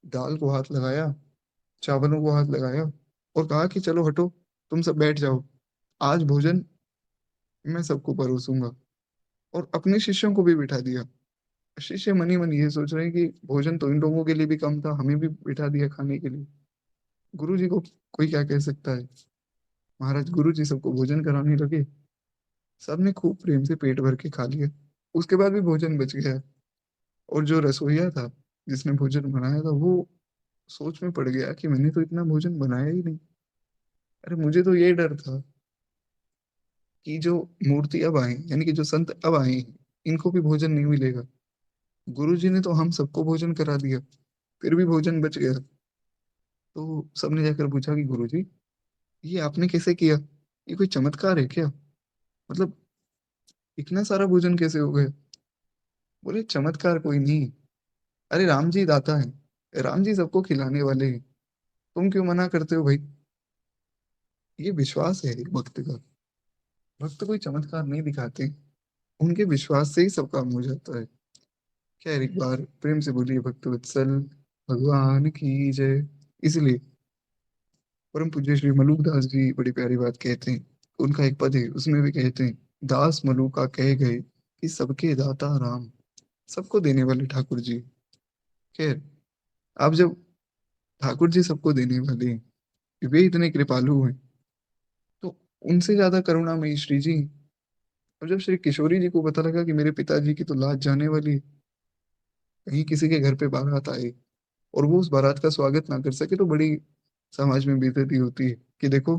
दाल को हाथ लगाया, चावलों को हाथ लगाया, और कहा कि चलो हटो, तुम सब बैठ जाओ, आज भोजन मैं सबको परोसूंगा। और अपने शिष्यों को भी बिठा दिया। शिष्य मनी मन ये सोच रहे हैं कि भोजन तो इन लोगों के लिए भी कम था, हमें भी बिठा दिया खाने के लिए। गुरु जी को कोई क्या कह सकता है। महाराज गुरु जी सबको भोजन कराने लगे। सबने खूब प्रेम से पेट भर के खा लिया। उसके बाद भी भोजन बच गया। और जो रसोइया था, जिसने भोजन बनाया था, वो सोच में पड़ गया कि मैंने तो इतना भोजन बनाया ही नहीं। अरे मुझे तो ये डर था कि जो मूर्ति अब आए, यानी कि जो संत अब आए हैं, इनको भी भोजन नहीं मिलेगा। गुरु जी ने तो हम सबको भोजन करा दिया, फिर भी भोजन बच गया। तो सबने जाकर पूछा कि गुरु जी, ये आपने कैसे किया, ये कोई चमत्कार है क्या, मतलब इतना सारा भोजन कैसे हो गया। बोले चमत्कार कोई नहीं, अरे राम जी दाता है, राम जी सबको खिलाने वाले हैं, तुम क्यों मना करते हो भाई। ये विश्वास है एक भक्त का। भक्त कोई चमत्कार नहीं दिखाते, उनके विश्वास से ही सब काम हो जाता है। खैर एक बार प्रेम से बोलिए भक्त वत्सल भगवान की जय। इसलिए परम पूज्य श्री मलुकदास जी बड़ी प्यारी बात कहते हैं। उनका एक पद है, उसमें भी कहते हैं, दास मलुका कह गए कि सबके दाता राम। सबको देने वाले ठाकुर जी। खैर, आप जब ठाकुर जी सबको देने वाले हैं, वे इतने कृपालु हैं, तो उनसे ज्यादा करुणामयी श्री जी और जब श्री किशोरी जी को पता लगा कि मेरे पिताजी की तो लाश जाने वाली है, कहीं किसी के घर पे बारात आए और वो उस बारात का स्वागत ना कर सके, तो बड़ी समाज में बेइज्जती होती है कि देखो,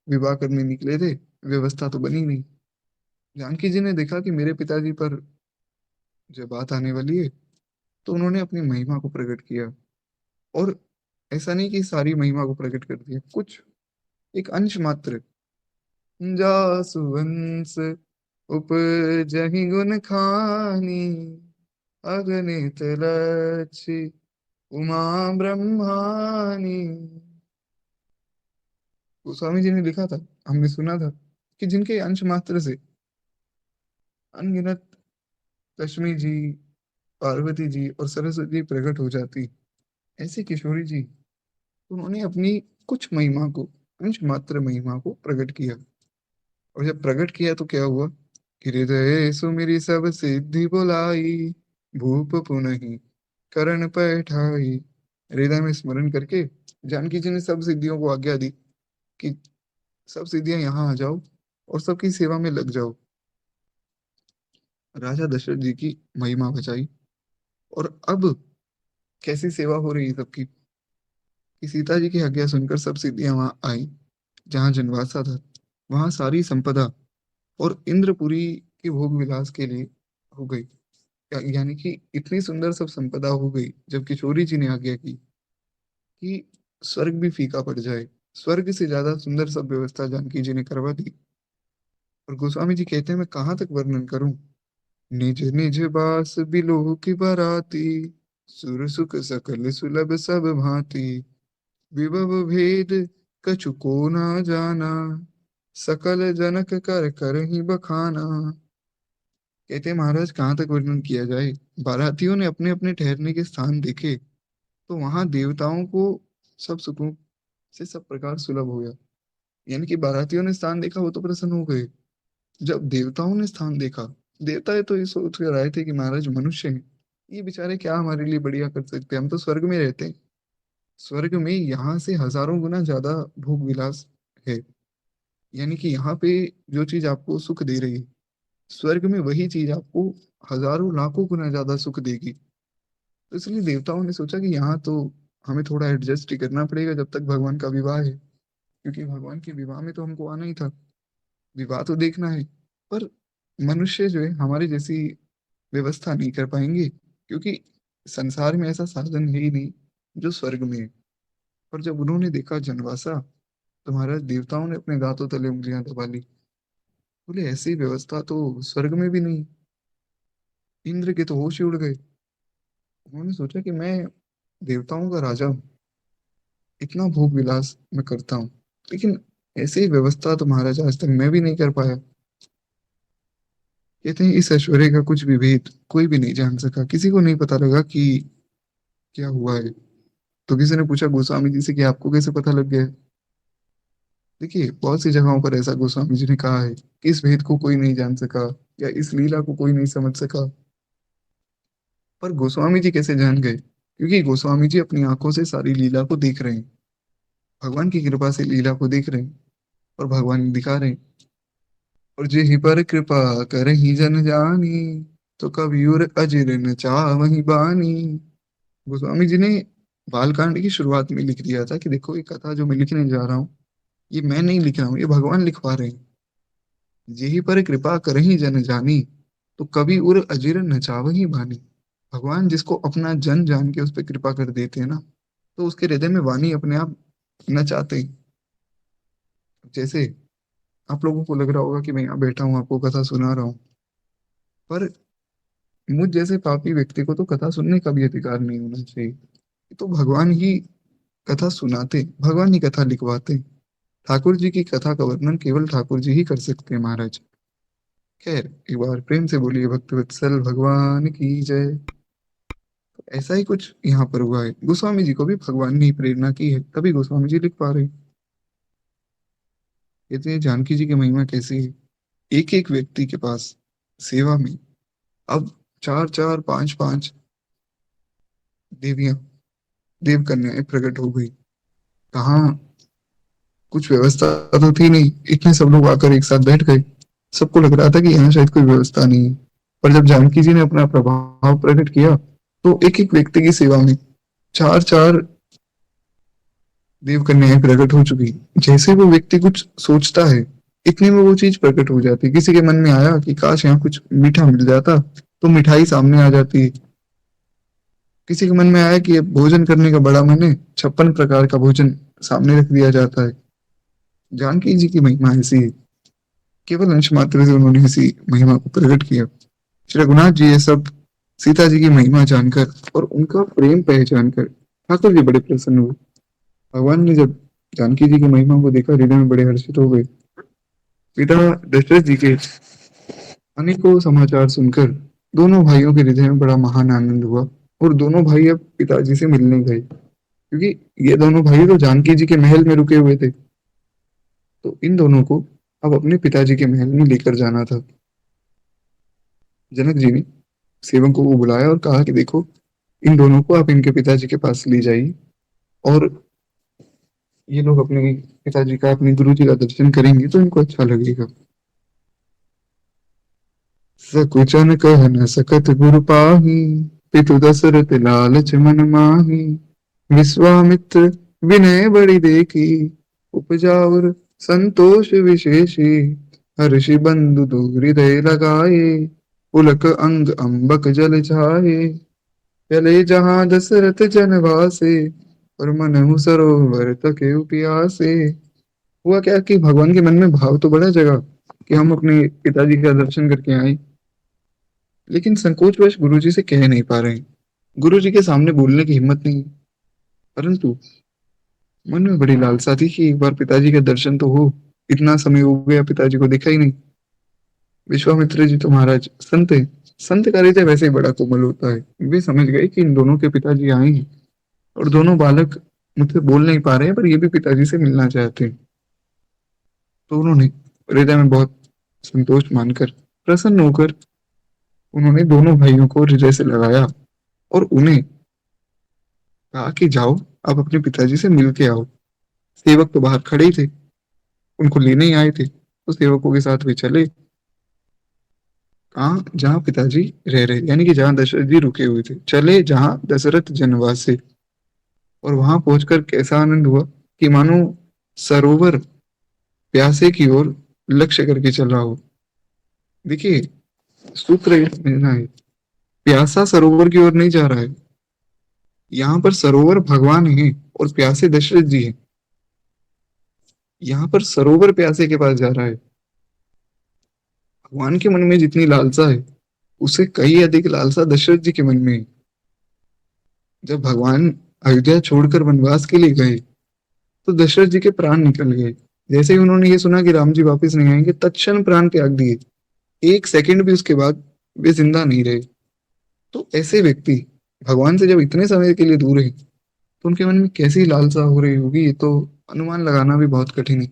विवाह करने निकले थे, व्यवस्था तो बनी नहीं। जानकी जी ने देखा कि मेरे पिताजी पर जब बात आने वाली है, तो उन्होंने अपनी महिमा को प्रकट किया। और ऐसा नहीं कि सारी महिमा को प्रकट कर दिया, कुछ एक अंश मात्र। जासु वंश उपजहि गुण खानी, अगणित लक्षि उमा ब्रह्मानी। गोस्वामी जी ने लिखा था, हमने सुना था कि जिनके अंश मात्र से अनगिनत लक्ष्मी जी, पार्वती जी और सरस्वती जी प्रकट हो जाती, ऐसे किशोरी जी, उन्होंने अपनी कुछ महिमा को, अंश मात्र महिमा को प्रकट किया। और जब प्रकट किया तो क्या हुआ? हृदय सुमिरि सब सिद्धि बुलाई, भूप पुनहि करण पैठाई। हृदय में स्मरण करके जानकी जी ने सब सिद्धियों को आज्ञा दी कि सब सिद्धियां यहाँ आ जाओ और सबकी सेवा में लग जाओ। राजा दशरथ जी की महिमा बचाई। और अब कैसी सेवा हो रही है सबकी, कि सीता जी की आज्ञा सुनकर सब सिद्धियां वहां आई। जहाँ जनवासा था, वहां सारी संपदा और इंद्रपुरी के भोग विलास के लिए हो गई। यानी कि इतनी सुंदर सब संपदा हो गई जब किशोरी जी ने आज्ञा की कि स्वर्ग भी फीका पड़ जाए। स्वर्ग से ज्यादा सुंदर सब व्यवस्था जानकी जी ने करवा दी। और गोस्वामी जी कहते हैं, मैं कहाँ तक वर्णन करूं। निज निज बास बिलोह की बाराती, सुर सुख सकल सुलभ सब भांति। विभव भेद कछु को ना जाना, सकल जनक कर कर ही बखाना। कहते हैं, महाराज कहाँ तक वर्णन किया जाए। बारातियों ने अपने अपने ठहरने के स्थान देखे, तो वहां देवताओं को सब सुखों से सब प्रकार सुलभ हो गया। यानी कि बारातियों ने स्थान देखा, वो तो प्रसन्न हो गए। जब देवताओं ने स्थान देखा, देवता तो ये सोच कर आए थे कि महाराज मनुष्य हैं, ये बेचारे क्या हमारे लिए बढ़िया कर सकते हैं, हम तो स्वर्ग में रहते हैं। स्वर्ग में यहाँ से हजारों गुना ज्यादा भोग विलास है। यानी कि यहाँ पे जो चीज आपको सुख दे रही है, स्वर्ग में वही चीज आपको हजारों लाखों गुना ज्यादा सुख देगी। तो इसलिए देवताओं ने सोचा कि यहाँ तो हमें थोड़ा एडजस्ट ही करना पड़ेगा जब तक भगवान का विवाह है, क्योंकि भगवान के विवाह में तो हमको आना ही था, विवाह तो देखना है। पर मनुष्य जो है हमारी जैसी व्यवस्था नहीं कर पाएंगे, क्योंकि संसार में ऐसा साधन है ही नहीं जो स्वर्ग में है। पर जब उन्होंने देखा जनवासा, तो महाराज देवताओं ने अपने दांतों तले उंगलियां दबा ली। बोले ऐसी व्यवस्था तो स्वर्ग में भी नहीं। इंद्र के तो होश ही उड़ गए। उन्होंने सोचा कि मैं देवताओं का राजा हूँ, इतना भोग विलास मैं करता हूँ, लेकिन ऐसी व्यवस्था तो महाराज आज तक मैं भी नहीं कर पाया। कहते हैं, इस ऐश्वर्य का कुछ भी भेद कोई भी नहीं जान सका, किसी को नहीं पता लगा कि क्या हुआ है। तो किसी ने पूछा गोस्वामी जी से कि आपको कैसे पता लग गया है? देखिए, बहुत सी जगहों पर ऐसा गोस्वामी जी ने कहा है कि इस भेद को कोई नहीं जान सका, या इस लीला को कोई नहीं समझ सका। पर गोस्वामी जी कैसे जान गए? क्योंकि गोस्वामी जी अपनी आंखों से सारी लीला को देख रहे हैं, भगवान की कृपा से लीला को देख रहे हैं, और भगवान दिखा रहे हैं। और जे ही पर कृपा करहि जन जानी, तो कबीर अजिर न चावहि बानी। गोस्वामी जी ने बालकांड की शुरुआत में लिख दिया था कि देखो, ये कथा जो मैं लिखने जा रहा हूँ, ये मैं नहीं लिख रहा हूँ, ये भगवान लिखवा रहे हैं। जेहि पर कृपा करहि जन जानी, तो कवि उर अजिर नचावहि बानी। भगवान जिसको अपना जन जान के उस पर कृपा कर देते हैं ना, तो उसके हृदय में वाणी अपने आप नचाते हैं। जैसे आप लोगों को लग रहा होगा कि मैं यहाँ बैठा हूँ आपको कथा सुना रहा हूँ, पर मुझ जैसे पापी व्यक्ति को तो कथा सुनने का भी अधिकार नहीं होना चाहिए। तो भगवान ही कथा सुनाते, भगवान ही कथा लिखवाते। ठाकुर जी की कथा का वर्णन केवल ठाकुर जी ही कर सकते हैं महाराज। खैर, एक बार प्रेम से बोलिए भक्त वत्सल भगवान की जय। तो ऐसा ही कुछ यहाँ पर हुआ है, गोस्वामी जी को भी भगवान ने ही प्रेरणा की है, तभी गोस्वामी जी लिख पा रहे हैं। कहते हैं, जानकी जी की महिमा कैसी है। एक एक व्यक्ति के पास सेवा में अब चार चार पांच पांच देवियां, देव कन्याएं प्रकट हो गई। कहाँ कुछ व्यवस्था तो थी नहीं, इतने सब लोग आकर एक साथ बैठ गए। सबको लग रहा था कि यहाँ शायद कोई व्यवस्था नहीं है। पर जब जानकी जी ने अपना प्रभाव प्रकट किया, तो एक एक व्यक्ति की सेवा में चार चार देव कन्याएं प्रकट हो चुकी। जैसे वो व्यक्ति कुछ सोचता है, इतने में वो चीज प्रकट हो जाती। किसी के मन में आया कि काश यहाँ कुछ मीठा मिल जाता, तो मिठाई सामने आ जाती। किसी के मन में आया कि ये भोजन करने का बड़ा मन है, 56 प्रकार का भोजन सामने रख दिया जाता है। जानकी जी की महिमा ऐसी है, केवल अंश मात्र से उन्होंने इसी महिमा को प्रकट किया। श्री रघुनाथ जी ये सब सीता जी की महिमा जानकर और उनका प्रेम पहचान कर ठाकुर जी बड़े प्रसन्न हुए। भगवान ने जब जानकी जी की महिमा को देखा, हृदय में बड़े हर्षित हो गए। पिता दशरथ जी के अनेकों समाचार सुनकर दोनों भाइयों के हृदय में बड़ा महान आनंद हुआ, और दोनों भाई अब पिताजी से मिलने गए, क्योंकि ये दोनों भाई तो जानकी जी के महल में रुके हुए थे। तो इन दोनों को अब अपने पिताजी के महल में लेकर जाना था। जनक जी ने सेवकों को बुलाया और कहा कि देखो, इन दोनों को आप इनके पिताजी के पास ले जाइए, और ये लोग अपने पिताजी का, अपने गुरु जी का दर्शन करेंगे तो इनको अच्छा लगेगा। सकुचन कह न सकत गुरु पाही, पितु दशरथ लालच मन माही। विश्वामित्र विनय बड़ी देखी, उपजावर संतोष विशेषी। हर्षि बंधु दो हृदय लगाए, पुलक अंग अंबक जल छाए। चले जहाँ दशरथ जनवासे, और मनहु सरोवर तके प्यासे। हुआ क्या कि भगवान के मन में भाव तो बड़ा जगा कि हम अपने पिताजी का दर्शन करके आए, लेकिन संकोचवश गुरुजी से कह नहीं पा रहे हैं। गुरुजी के सामने बोलने की हिम्मत नहीं। परंतु मन में बड़ी लालसा थी कि एक बार पिताजी का दर्शन तो हो। इतना समय हो गया पिताजी को देखा ही नहीं। विश्वामित्र जी तो महाराज संत है, संत का हृदय वैसे ही बड़ा कोमल होता है। वे समझ गए कि इन दोनों के पिताजी आए हैं, और दोनों बालक मुझसे बोल नहीं पा रहे हैं, पर ये भी पिताजी से मिलना चाहते हैं। तो उन्होंने हृदय में बहुत संतोष मानकर, प्रसन्न होकर, उन्होंने दोनों भाइयों को हृदय से लगाया और उन्हें कहा कि जाओ, आप अपने पिताजी से मिल के आओ। सेवक तो बाहर खड़े ही थे, उनको लेने ही आए थे, तो सेवकों के साथ वे चले कहाँ, जहाँ पिताजी रह रहे, यानी कि जहाँ दशरथ जी रुके हुए थे। चले जहाँ दशरथ जनवास से, और वहां पहुंचकर कैसा आनंद हुआ कि मानो सरोवर प्यासे की ओर लक्ष्य करके चल रहा हो। देखिए, सूत्र ये समझना है, प्यासा सरोवर की ओर नहीं जा रहा है। यहाँ पर सरोवर भगवान है और प्यासे दशरथ जी है। यहाँ पर सरोवर प्यासे के पास जा रहा है। भगवान के मन में जितनी लालसा है, उससे कई अधिक लालसा दशरथ जी के मन में है। जब भगवान अयोध्या छोड़कर वनवास के लिए गए, तो दशरथ जी के प्राण निकल गए। जैसे ही उन्होंने ये सुना कि राम जी वापस नहीं आएंगे, तत्क्षण प्राण त्याग दिए। एक सेकंड भी उसके बाद वे जिंदा नहीं रहे। तो ऐसे व्यक्ति भगवान से जब इतने समय के लिए दूर है, तो उनके मन में कैसी लालसा हो रही होगी, ये तो अनुमान लगाना भी बहुत कठिन है।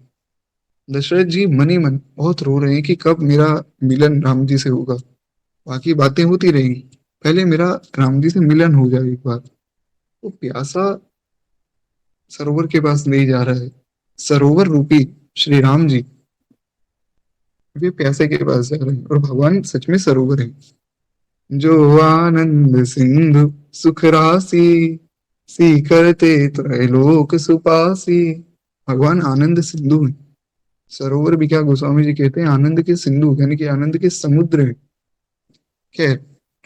दशरथ जी मन ही मन बहुत रो रहे हैं कि कब मेरा मिलन राम जी से होगा। बाकी बातें होती रहेंगी, पहले मेरा राम जी से मिलन हो जाए एक बार। तो प्यासा सरोवर के पास नहीं जा रहा है। सरोवर रूपी श्री राम जी वे प्यासे के पास जा रहे हैं, और भगवान सच में सरोवर है। जो आनंद सिंधु सुख राशि, सी करते त्रैलोक सुपासी। भगवान आनंद सिंधु है। सरोवर भी क्या, गोस्वामी जी कहते हैं आनंद के सिंधु, यानी कि आनंद के समुद्र है। खैर,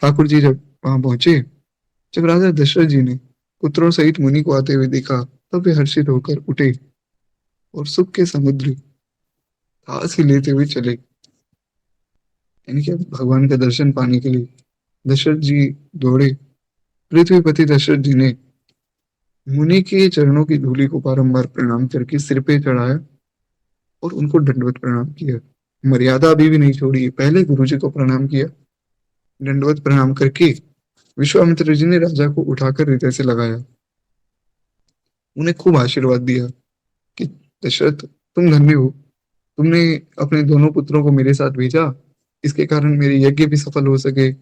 ठाकुर जी जब वहां पहुंचे, जब राजा दशरथ जी ने पुत्रों सहित मुनि को आते हुए देखा, तब वे हर्षित होकर उठे और सुख के समुद्र सांस ही लेते हुए चले, यानी कि भगवान का दर्शन पाने के लिए दशरथ जी दौड़े। पृथ्वीपति दशरथ जी ने मुनि के चरणों की धूलि को बारंबार प्रणाम करके सिर पे चढ़ाया और उनको दंडवत प्रणाम किया। मर्यादा अभी भी नहीं छोड़ी, पहले गुरु जी को प्रणाम किया। दंडवत प्रणाम करके विश्वामित्र जी ने राजा को उठाकर हृदय से लगाया, उन्हें खूब आशीर्वाद दिया कि दशरथ, तुम धन्य हो। तुमने अपने दोनों पुत्रों को मेरे साथ भेजा, इसके कारण मेरे यज्ञ भी सफल हो सके,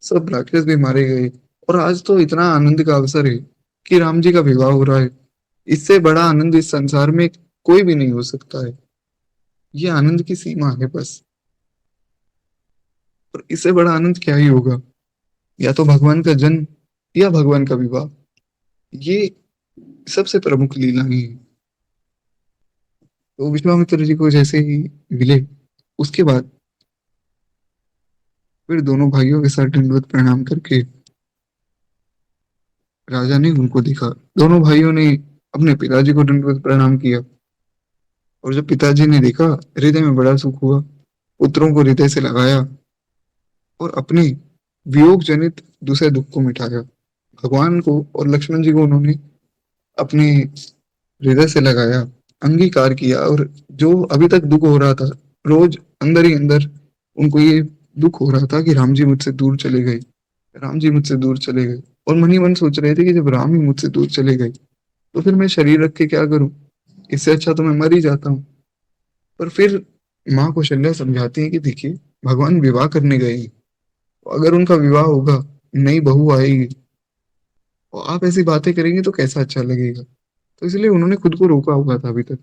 सब राक्षस भी मारे गए, और आज तो इतना आनंद का अवसर है कि राम जी का विवाह हो रहा है। इससे बड़ा आनंद इस संसार में कोई भी नहीं हो सकता है। ये आनंद की सीमा है बस। और इससे बड़ा आनंद क्या ही होगा। या तो भगवान का जन्म या भगवान का विवाह, ये सबसे प्रमुख लीला ही है। तो विश्वामित्र जी को जैसे ही मिले, उसके बाद फिर दोनों भाइयों के साथ दंडवत प्रणाम करके राजा ने उनको देखा। दोनों भाइयों ने अपने पिताजी को दंडवत प्रणाम किया, और जब पिताजी ने देखा, हृदय में बड़ा सुख हुआ। पुत्रों को हृदय से लगाया और अपने वियोग जनित दूसरे दुख को मिटाया। भगवान को और लक्ष्मण जी को उन्होंने अपने हृदय से लगाया, अंगीकार किया, और जो अभी तक दुख हो रहा था, रोज अंदर ही अंदर उनको ये दुख हो रहा था कि राम जी मुझसे दूर चले गए, राम जी मुझसे दूर चले गए। और मन ही मन सोच रहे थे कि जब राम ही मुझसे दूर चले गए, तो फिर मैं शरीर रख के क्या करूं, इससे अच्छा तो मैं मर ही जाता हूँ। पर फिर माँ कौशल्या समझाती है कि देखिए, भगवान विवाह करने गए हैं, तो अगर उनका विवाह होगा, नई बहू आएगी, और आप ऐसी बातें करेंगे तो कैसा अच्छा लगेगा। तो इसलिए उन्होंने खुद को रोका हुआ था अभी तक।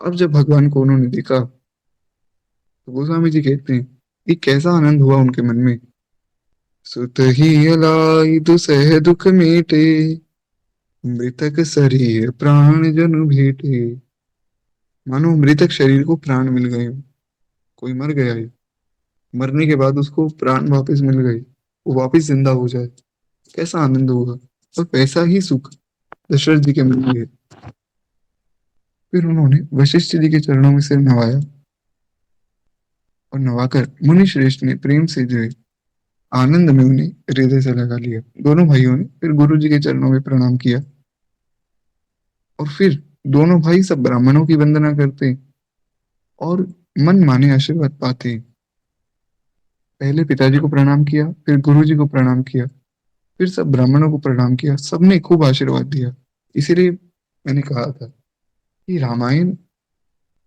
अब जब भगवान को उन्होंने देखा, तो गोस्वामी जी कहते हैं कि कैसा आनंद हुआ उनके मन में। सुत ही अलाई दुसह दुख मीटे, मृतक शरीर प्राण जन भेटे। मानो मृतक शरीर को प्राण मिल गए हो। कोई मर गया है, मरने के बाद उसको प्राण वापस मिल गए, वो वापस जिंदा हो जाए, कैसा आनंद होगा। और वैसा ही सुख दशरथ जी के मन में है। फिर उन्होंने वशिष्ठ जी के चरणों में सिर नवाया, और नवाकर मुनि श्रेष्ठ ने प्रेम से जो है आनंद में उन्हें हृदय से लगा लिया। दोनों भाइयों ने फिर गुरु जी के चरणों में प्रणाम किया, और फिर दोनों भाई सब ब्राह्मणों की वंदना करते और मन माने आशीर्वाद पाते। पहले पिताजी को प्रणाम किया, फिर गुरु जी को प्रणाम किया, फिर सब ब्राह्मणों को प्रणाम किया, सबने खूब आशीर्वाद दिया। इसीलिए मैंने कहा था कि रामायण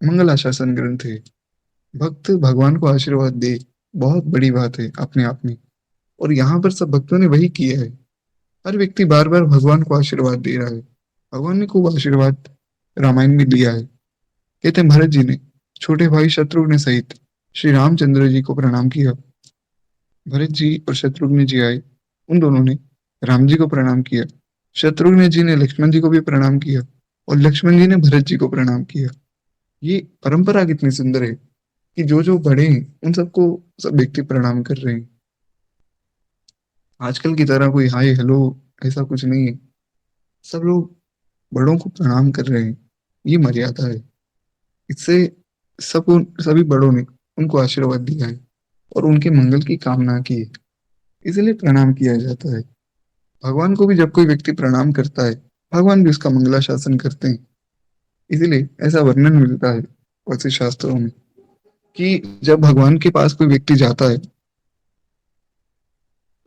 मंगलाशासन ग्रंथ है। भक्त भगवान को आशीर्वाद दे, बहुत बड़ी बात है अपने आप में। और यहाँ पर सब भक्तों ने वही किया है। हर व्यक्ति बार बार भगवान को आशीर्वाद दे रहा है। भगवान ने खूब आशीर्वाद रामायण में दिया है। कहते हैं भरत जी ने छोटे भाई शत्रुघ्न सहित श्री रामचंद्र जी को प्रणाम किया। भरत जी और शत्रुघ्न जी आए, उन दोनों ने राम जी को प्रणाम किया। शत्रुघ्न जी ने लक्ष्मण जी को भी प्रणाम किया, और लक्ष्मण जी ने भरत जी को प्रणाम किया। ये परंपरा कितनी सुंदर है कि जो जो बड़े हैं उन सबको सब व्यक्ति प्रणाम कर रहे हैं। आजकल की तरह कोई हाय हेलो ऐसा कुछ नहीं है। सब लोग बड़ों को प्रणाम कर रहे हैं, ये मर्यादा है। इससे सब सभी बड़ों ने उनको आशीर्वाद दिया है और उनके मंगल की कामना की है, इसलिए प्रणाम किया जाता है। भगवान को भी जब कोई व्यक्ति प्रणाम करता है, भगवान भी उसका मंगला शासन करते हैं। इसीलिए ऐसा वर्णन मिलता है वैसे शास्त्रों में कि जब भगवान के पास कोई व्यक्ति जाता है,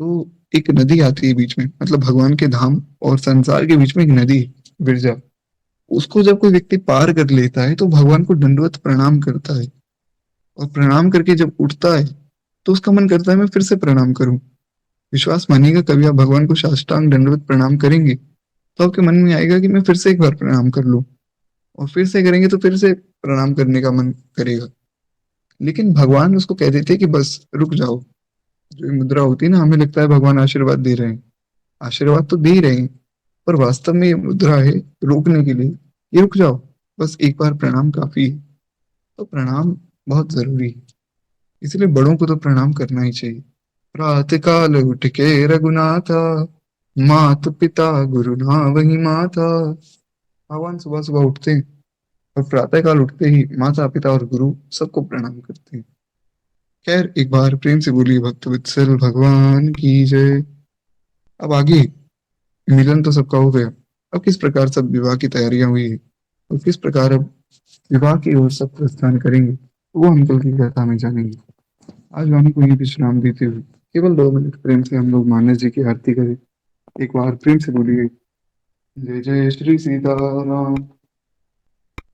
तो एक नदी आती है बीच में, मतलब भगवान के धाम और संसार के बीच में एक नदी है, विरजा। उसको जब कोई व्यक्ति पार कर लेता है, तो भगवान को दंडवत प्रणाम करता है। और प्रणाम करके जब उठता है, तो उसका मन करता है मैं फिर से प्रणाम करूं। विश्वास मानिएगा, कभी आप भगवान को साष्टांग दंडवत प्रणाम करेंगे, तो आपके मन में आएगा कि मैं फिर से एक बार प्रणाम कर लूं। और फिर से करेंगे तो फिर से प्रणाम करने का मन करेगा। लेकिन भगवान उसको कह देते हैं कि बस रुक जाओ। जो ये मुद्रा होती है ना, हमें लगता है भगवान आशीर्वाद दे रहे हैं, आशीर्वाद तो दे ही रहे हैं, पर वास्तव में ये मुद्रा है रोकने के लिए। ये रुक जाओ, बस एक बार प्रणाम काफी है। तो प्रणाम बहुत जरूरी है, इसलिए बड़ों को तो प्रणाम करना ही चाहिए। प्रातः काल उठ के रघुनाथा, मात पिता गुरु ना वही माता। भगवान सुबह सुबह उठते हैं, और प्रातः काल उठते ही माता पिता और गुरु सबको प्रणाम करते हैं। खैर, एक बार प्रेम से बोलिए भक्त वत्सल भगवान की जय। अब आगे मिलन तो सबका हो गया। अब किस प्रकार सब विवाह की तैयारियां हुई है, और किस प्रकार अब विवाह की ओर सब प्रस्थान करेंगे, वो हम कल की कथा में जानेंगे। आज वाणी को ही विश्राम देते हुए केवल 2 मिनट प्रेम से हम लोग मानस जी की आरती करें। एक बार प्रेम से बोलिए, जय जय श्री सीताराम।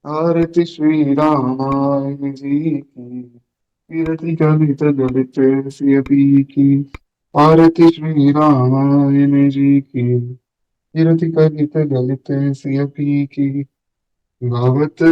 आरती श्री रामायण जी की, कीरति गलित गलित सियपी की। आरती श्री रामायण जी की, कीरति गलित गलित सियपी की। गावत